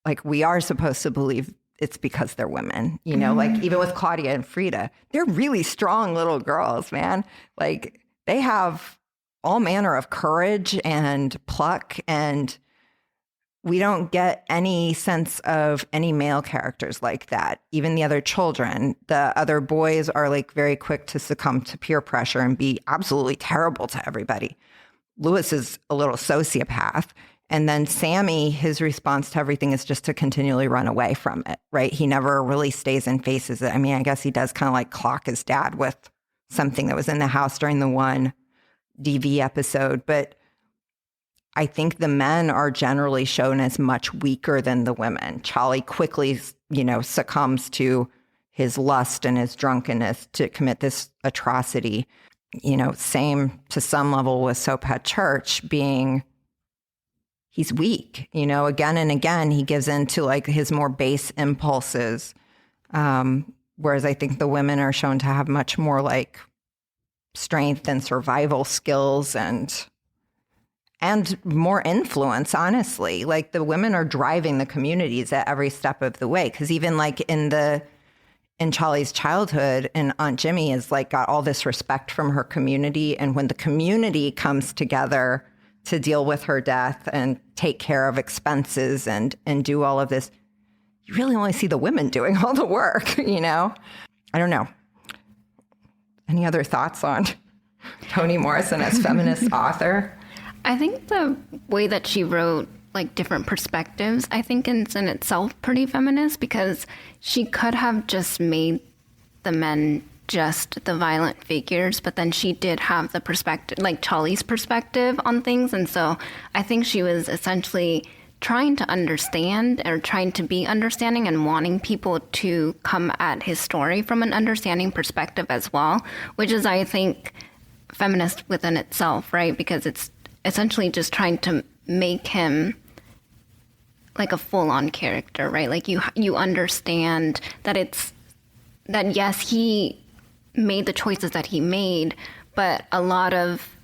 like we are supposed to believe it's because they're women, you know, like even with Claudia and Frida, they're really strong little girls, man. Like they have all manner of courage and pluck, and we don't get any sense of any male characters like that. Even the other children, the other boys are like very quick to succumb to peer pressure and be absolutely terrible to everybody. Lewis is a little sociopath. And then Sammy, his response to everything is just to continually run away from it, right? He never really stays and faces it. I mean, I guess he does kind of like clock his dad with something that was in the house during the one DV episode. But I think the men are generally shown as much weaker than the women. Charlie quickly, succumbs to his lust and his drunkenness to commit this atrocity. Same to some level with Soaphead Church being, he's weak, again and again, he gives in to like his more base impulses. Whereas I think the women are shown to have much more like strength and survival skills and more influence, honestly. Like the women are driving the communities at every step of the way. Because even like in Charlie's childhood, and Aunt Jimmy is like got all this respect from her community. And when the community comes together to deal with her death and take care of expenses and do all of this, you really only see the women doing all the work, I don't know. Any other thoughts on Toni Morrison as feminist author? I think the way that she wrote like different perspectives, I think is in itself pretty feminist, because she could have just made the men just the violent figures, but then she did have the perspective, like Charlie's perspective on things. And so I think she was essentially trying to understand or trying to be understanding and wanting people to come at his story from an understanding perspective as well, which is, I think, feminist within itself, right? Because it's essentially just trying to make him like a full-on character, right? Like you understand that yes, he made the choices that he made, but a lot of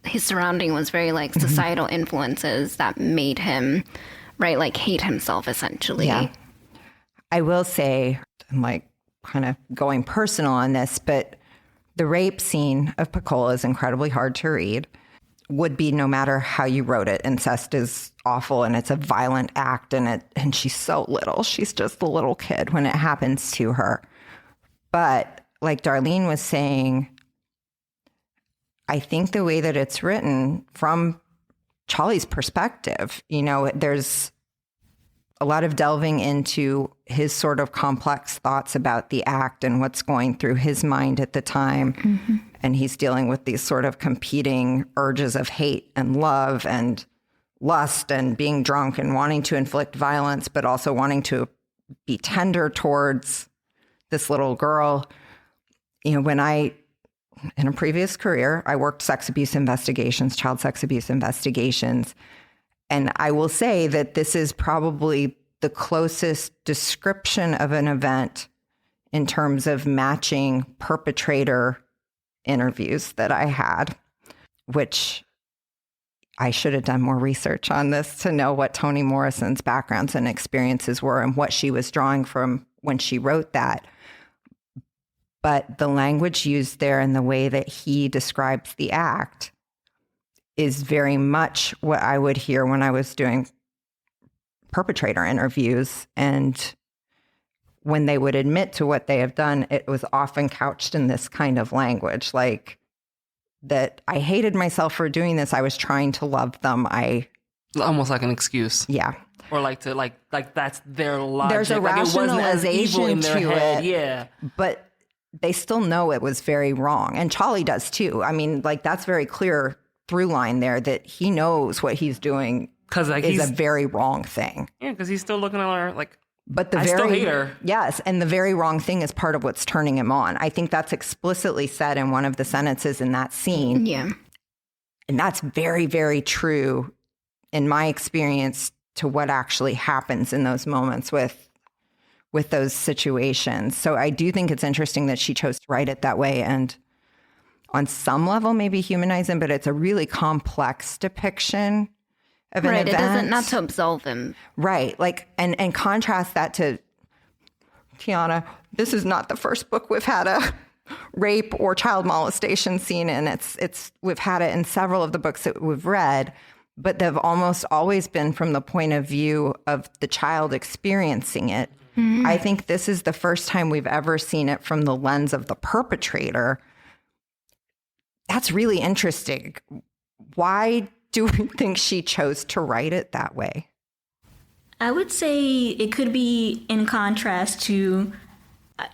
his surrounding was very like societal influences that made him, right, like hate himself essentially. Yeah. I will say, I'm like kind of going personal on this, but the rape scene of Pecola is incredibly hard to read. Would be no matter how you wrote it. Incest is awful and it's a violent act, and she's so little. She's just a little kid when it happens to her. But like Darlene was saying, I think the way that it's written from Charlie's perspective, there's a lot of delving into his sort of complex thoughts about the act and what's going through his mind at the time. Mm-hmm. and he's dealing with these sort of competing urges of hate and love and lust and being drunk and wanting to inflict violence, but also wanting to be tender towards this little girl. You know, when in a previous career, I worked sex abuse investigations, child sex abuse investigations. And I will say that this is probably the closest description of an event in terms of matching perpetrator interviews that I had, which I should have done more research on this to know what Toni Morrison's backgrounds and experiences were and what she was drawing from when she wrote that. But the language used there and the way that he describes the act is very much what I would hear when I was doing perpetrator interviews. And when they would admit to what they have done, it was often couched in this kind of language, like that I hated myself for doing this. I was trying to love them. Almost like an excuse. Yeah. Or like that's their logic. There's a like rationalization to it. Yeah. But they still know it was very wrong. And Charlie does too. I mean, like that's very clear through line there that he knows what he's doing is a very wrong thing. Yeah, because he's still looking at her like, but I still hate her. Yes, and the very wrong thing is part of what's turning him on. I think that's explicitly said in one of the sentences in that scene. Yeah. And that's very, very true in my experience to what actually happens in those moments with those situations. So I do think it's interesting that she chose to write it that way and on some level maybe humanize him, but it's a really complex depiction of an event. Right, it doesn't, not to absolve him. Right, like, and contrast that to, Tiana, this is not the first book we've had a rape or child molestation scene in. We've had it in several of the books that we've read, but they've almost always been from the point of view of the child experiencing it. Mm-hmm. I think this is the first time we've ever seen it from the lens of the perpetrator. That's really interesting. Why do we think she chose to write it that way? I would say it could be in contrast to,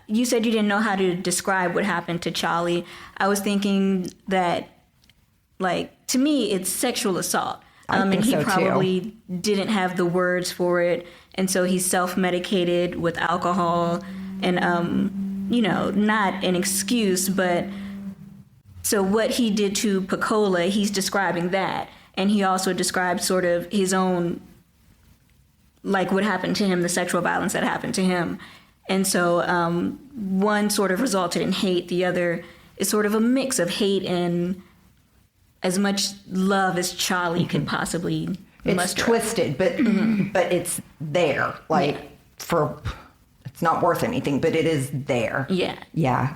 you said you didn't know how to describe what happened to Charlie. I was thinking that, like, to me, it's sexual assault. And he probably didn't have the words for it. And so he self-medicated with alcohol and, not an excuse, but so what he did to Pecola, he's describing that. And he also described sort of his own, like what happened to him, the sexual violence that happened to him. And so one sort of resulted in hate. The other is sort of a mix of hate and as much love as Charlie could possibly muster. It's twisted, but it's there. It's not worth anything, but it is there. Yeah. Yeah.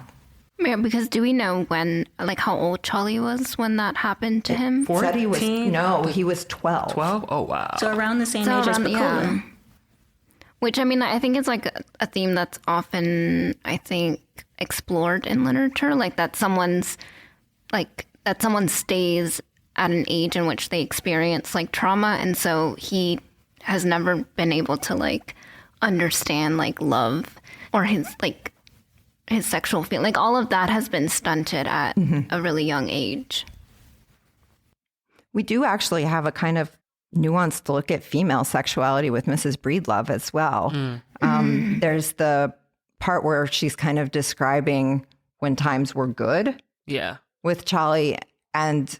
Yeah, because do we know when, like, how old Charlie was when that happened to him? 14? He was 12. 12? Oh, wow. So around the same age as Pecola. Yeah. Which, I mean, I think it's like a theme that's often, I think, explored in literature, like that someone stays at an age in which they experience like trauma, and so he has never been able to like understand like love or his sexual feeling. Like all of that has been stunted at a really young age. We do actually have a kind of nuanced look at female sexuality with Mrs. Breedlove as well. There's the part where she's kind of describing when times were good. Yeah. With Charlie, and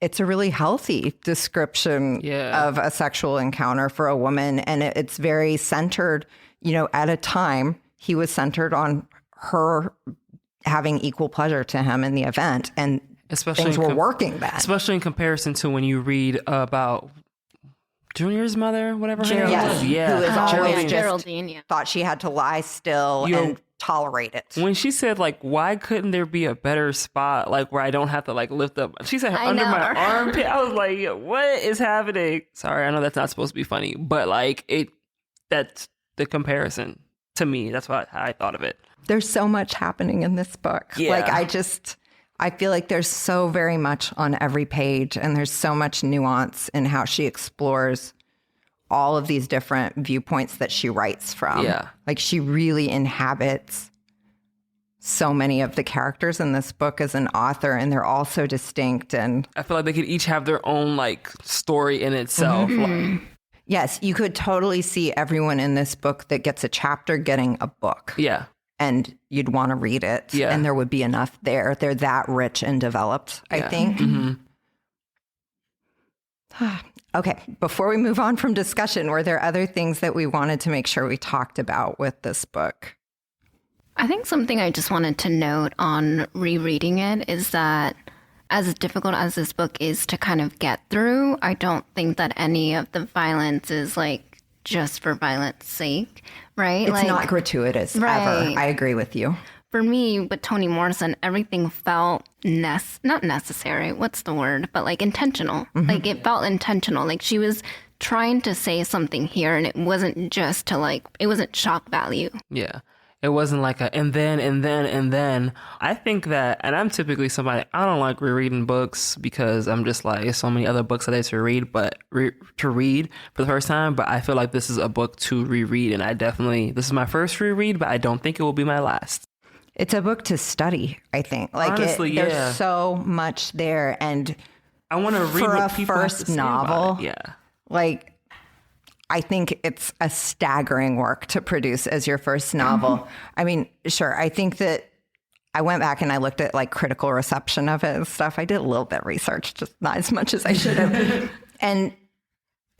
it's a really healthy description of a sexual encounter for a woman, and it's very centered, at a time he was centered on her having equal pleasure to him in the event, and especially things were working then. Especially in comparison to when you read about Junior's mother, whatever her name was. Yeah. Who was always Geraldine, thought she had to lie still and tolerate it. When she said, like, why couldn't there be a better spot, like, where I don't have to, like, lift up? She said, under my armpit. I was like, what is happening? Sorry, I know that's not supposed to be funny, but, like, that's the comparison to me. That's how I thought of it. There's so much happening in this book. Yeah. Like, I feel like there's so very much on every page, and there's so much nuance in how she explores all of these different viewpoints that she writes from. Yeah. Like she really inhabits so many of the characters in this book as an author, and they're all so distinct. And I feel like they could each have their own like story in itself. yes, you could totally see everyone in this book that gets a chapter getting a book. Yeah. And you'd want to read it. Yeah. And there would be enough there. They're that rich and developed, I think. Okay, before we move on from discussion, were there other things that we wanted to make sure we talked about with this book? I think something I just wanted to note on rereading it is that as difficult as this book is to kind of get through, I don't think that any of the violence is like just for violence sake, right? It's like, not gratuitous, right. ever. I agree with you. For me, with Toni Morrison, everything felt not necessary. What's the word? But like intentional. Like it felt intentional. Like she was trying to say something here, and it wasn't just to like, it wasn't shock value. Yeah. It wasn't like a and then. I think that, and I'm typically somebody, I don't like rereading books because I'm just like, there's so many other books that I to read, but to read for the first time. But I feel like this is a book to reread, and this is my first reread, but I don't think it will be my last. It's a book to study, I think. Like Honestly, there's so much there, and I want to read for what a people have to first say novel, about it. Yeah. like I think it's a staggering work to produce as your first novel. I mean, sure, I think that I went back and I looked at like critical reception of it and stuff. I did a little bit of research, just not as much as I should have. And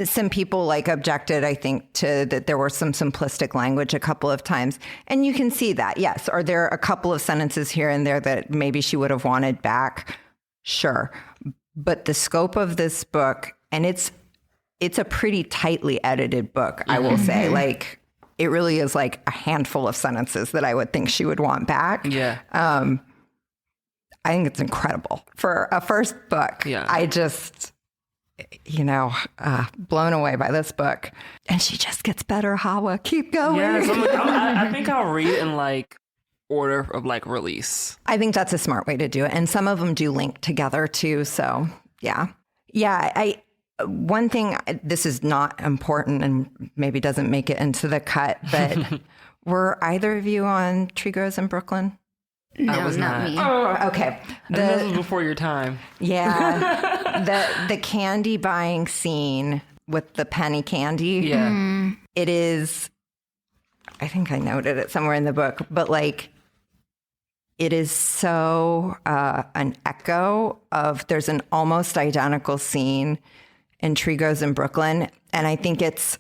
some people like objected, I think, to that there were some simplistic language a couple of times. And you can see that, yes. Are there a couple of sentences here and there that maybe she would have wanted back? Sure. But the scope of this book, and it's a pretty tightly edited book, I will say. Like, it really is like a handful of sentences that I would think she would want back. Yeah. I think it's incredible for a first book. Yeah. I just, blown away by this book. And she just gets better, Hawa. Keep going. Yeah, so I think I'll read it in like order of like release. I think that's a smart way to do it. And some of them do link together too. So yeah. Yeah. One thing, this is not important and maybe doesn't make it into the cut, but were either of you on Tree Grows in Brooklyn? No, I was not not. me. Oh, okay. This was before your time. Yeah. the candy buying scene with the penny candy. Yeah. It is, I think I noted it somewhere in the book, but like, it is so an echo of, there's an almost identical scene in Tree Grows in Brooklyn. And I think it's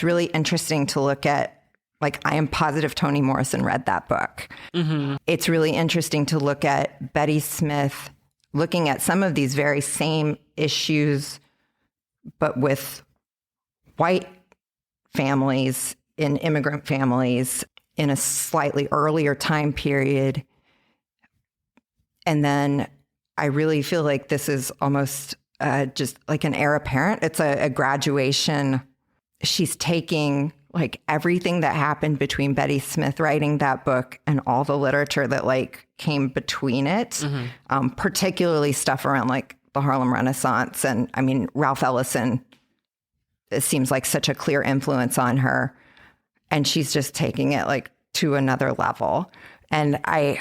really interesting to look at, like, I am positive Toni Morrison read that book. Mm-hmm. It's really interesting to look at Betty Smith looking at some of these very same issues, but with white families, in immigrant families, in a slightly earlier time period. And then I really feel like this is almost just like an heir apparent. It's a graduation. She's taking like everything that happened between Betty Smith writing that book and all the literature that like came between it, particularly stuff around like the Harlem Renaissance. And I mean, Ralph Ellison, it seems like such a clear influence on her. And she's just taking it like to another level. And I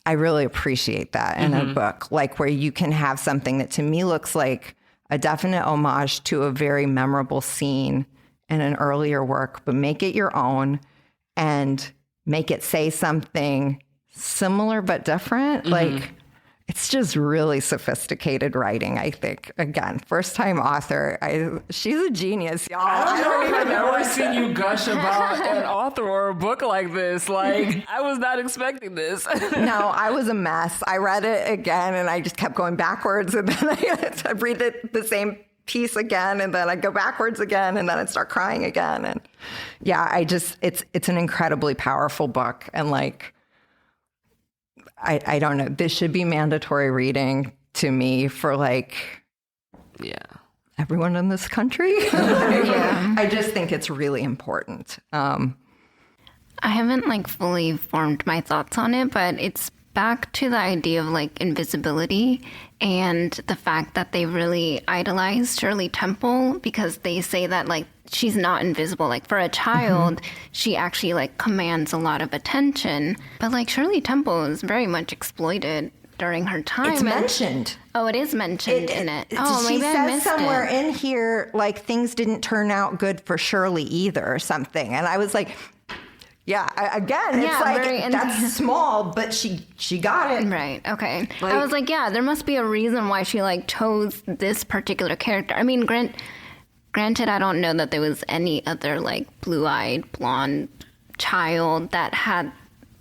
really appreciate that in a book, like where you can have something that to me looks like a definite homage to a very memorable scene in an earlier work, but make it your own and make it say something similar but different. Like, it's just really sophisticated writing, I think. Again, first-time author. She's a genius, y'all. I don't even ever seen you gush about an author or a book like this. Like, I was not expecting this. No, I was a mess. I read it again, and I just kept going backwards, and then I read it the same piece again, and then I go backwards again, and then I'd start crying again. And yeah, it's an incredibly powerful book, and like, I don't know. This should be mandatory reading to me for like, everyone in this country. I just think it's really important. I haven't like fully formed my thoughts on it, but it's back to the idea of like invisibility and the fact that they really idolize Shirley Temple because they say that like she's not invisible. Like for a child, she actually like commands a lot of attention. But like Shirley Temple is very much exploited during her time. It's mentioned. Oh, it is mentioned in it. Oh, she maybe I says missed somewhere it. in here, like things didn't turn out good for Shirley either or something. And I was like, yeah, again, it's like, that's small, but she got it. Right. Okay. Like, I was like, yeah, there must be a reason why she like chose this particular character. I mean, granted, I don't know that there was any other like blue-eyed blonde child that had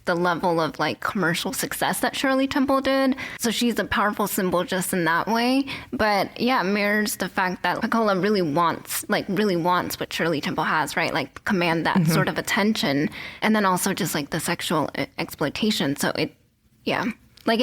the level of like commercial success that Shirley Temple did. So she's a powerful symbol just in that way. But yeah, it mirrors the fact that Pecola really wants what Shirley Temple has, right? Like command that sort of attention. And then also just like the sexual exploitation. So it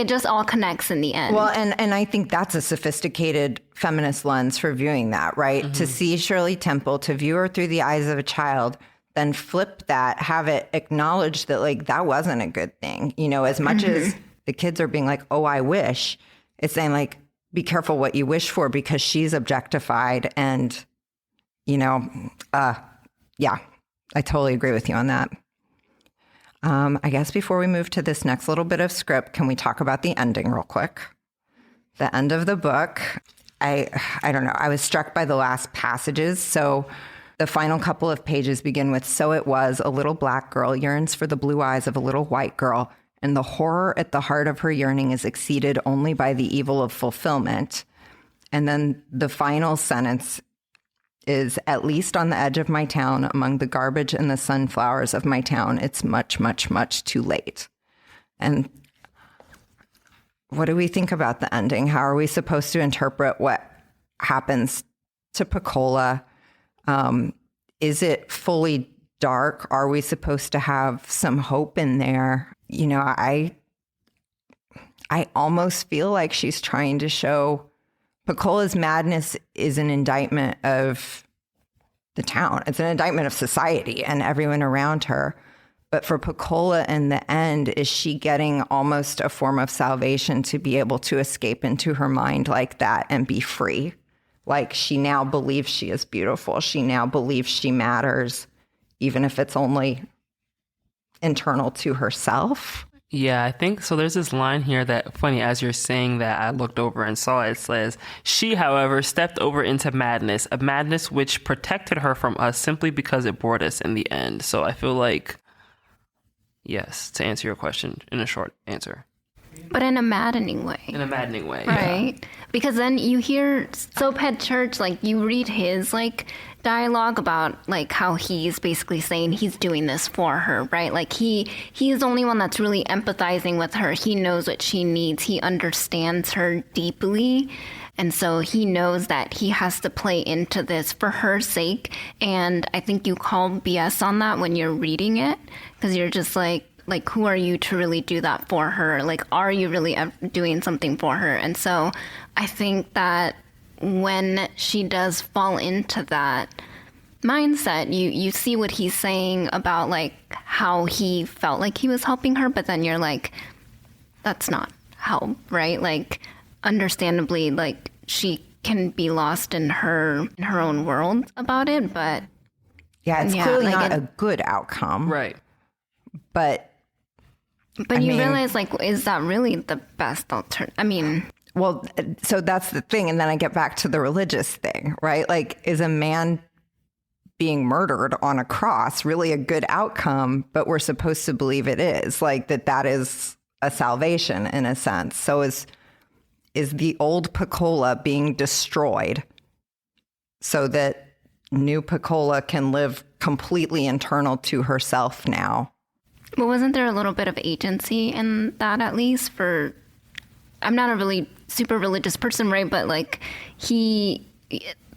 just all connects in the end. Well, and I think that's a sophisticated feminist lens for viewing that, right? To see Shirley Temple, to view her through the eyes of a child, then flip that, have it acknowledge that like that wasn't a good thing. You know, as much as the kids are being like, oh, I wish, it's saying like, be careful what you wish for because she's objectified. And, you know, yeah, I totally agree with you on that. I guess before we move to this next little bit of script, can we talk about the ending real quick? The end of the book, I don't know. I was struck by the last passages. So the final couple of pages begin with, so it was, a little black girl yearns for the blue eyes of a little white girl, and the horror at the heart of her yearning is exceeded only by the evil of fulfillment. And then the final sentence is, at least on the edge of my town, among the garbage and the sunflowers of my town, it's much, much, much too late. And what do we think about the ending? How are we supposed to interpret what happens to Pecola? Is it fully dark? Are we supposed to have some hope in there? You know, I almost feel like she's trying to show Pecola's madness is an indictment of the town. It's an indictment of society and everyone around her. But for Pecola in the end, is she getting almost a form of salvation to be able to escape into her mind like that and be free? Like she now believes she is beautiful. She now believes she matters, even if it's only internal to herself. Yeah, I think so. There's this line here that, funny, as you're saying that, I looked over and saw it. It says, she, however, stepped over into madness, a madness which protected her from us simply because it bored us in the end. So I feel like, yes, to answer your question in a short answer. But in a maddening way. In a maddening way, right? Yeah. Because then you hear Soaphead Church, like you read his like dialogue about like how he's basically saying he's doing this for her, right? Like he's the only one that's really empathizing with her. He knows what she needs. He understands her deeply. And so he knows that he has to play into this for her sake. And I think you call BS on that when you're reading it, because you're just like, who are you to really do that for her? Like, are you really doing something for her? And so I think that when she does fall into that mindset, you see what he's saying about, like, how he felt like he was helping her, but then you're like, that's not help, right? Like, understandably, like, she can be lost in her own world about it, but... Yeah, it's clearly not a good outcome. Right. But you realize, like, is that really the best alternative? I mean... Well, so that's the thing. And then I get back to the religious thing, right? Like, is a man being murdered on a cross really a good outcome? But we're supposed to believe it is. Like, that is a salvation in a sense. So is the old Pecola being destroyed so that new Pecola can live completely internal to herself now? Well, wasn't there a little bit of agency in that, at least? I'm not a really super religious person, right? But like the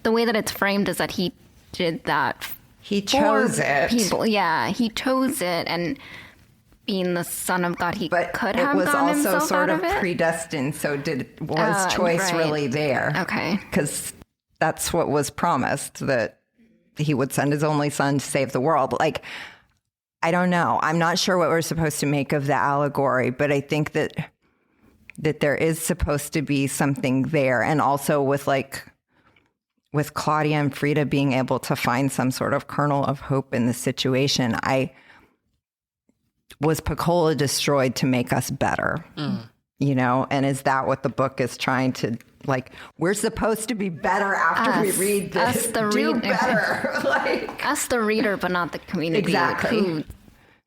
way that it's framed is that he did that. He chose it. People, yeah, he chose it, and being the Son of God, he could have gotten himself out of it. But it was also sort of predestined. So was choice really there? Okay, because that's what was promised, that he would send his only son to save the world. Like, I don't know. I'm not sure what we're supposed to make of the allegory, but I think that there is supposed to be something there. And also with Claudia and Frida being able to find some sort of kernel of hope in the situation, was Pecola destroyed to make us better? You know, and is that what the book is trying to, like, we're supposed to be better after we read this. Us, the Do reader. better. Like, Us, the reader, but not the community. Exactly. Who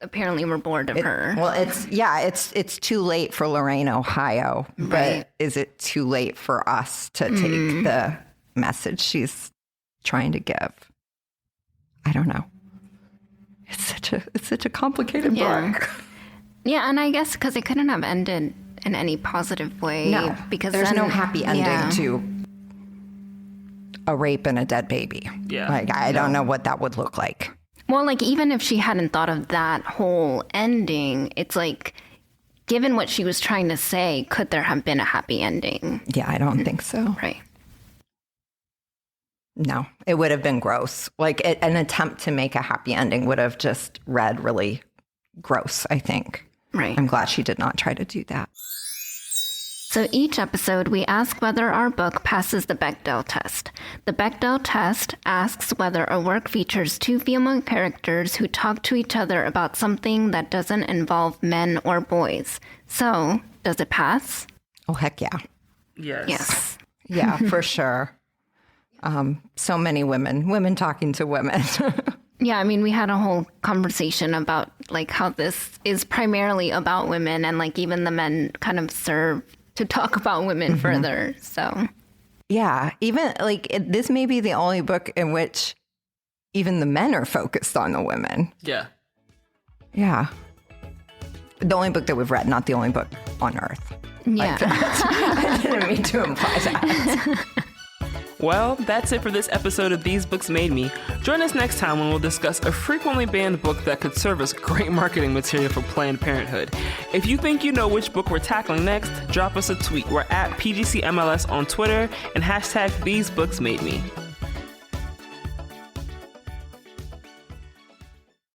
apparently were bored of her. Well, it's too late for Lorain, Ohio, but Right. is it too late for us to take the message she's trying to give? I don't know. It's such a complicated book. Yeah, and I guess because it couldn't have ended in any positive way. No, because there's then, no happy ending to a rape and a dead baby. Yeah. Like, I don't know what that would look like. Well, like, even if she hadn't thought of that whole ending, it's like, given what she was trying to say, could there have been a happy ending? Yeah, I don't think so. Right. No, it would have been gross. Like, an attempt to make a happy ending would have just read really gross, I think. Right. I'm glad she did not try to do that. So each episode, we ask whether our book passes the Bechdel test. The Bechdel test asks whether a work features two female characters who talk to each other about something that doesn't involve men or boys. So, does it pass? Oh, heck yeah. Yes. Yes. Yeah, for sure. So many women talking to women. Yeah, I mean, we had a whole conversation about, like, how this is primarily about women, and, like, even the men kind of serve to talk about women further, so. Yeah, even, like, this may be the only book in which even the men are focused on the women. Yeah. Yeah. The only book that we've read, not the only book on Earth. Yeah. I didn't mean to imply that. Well, that's it for this episode of These Books Made Me. Join us next time when we'll discuss a frequently banned book that could serve as great marketing material for Planned Parenthood. If you think you know which book we're tackling next, drop us a tweet. We're at PGCMLS on Twitter and hashtag These Books Made Me.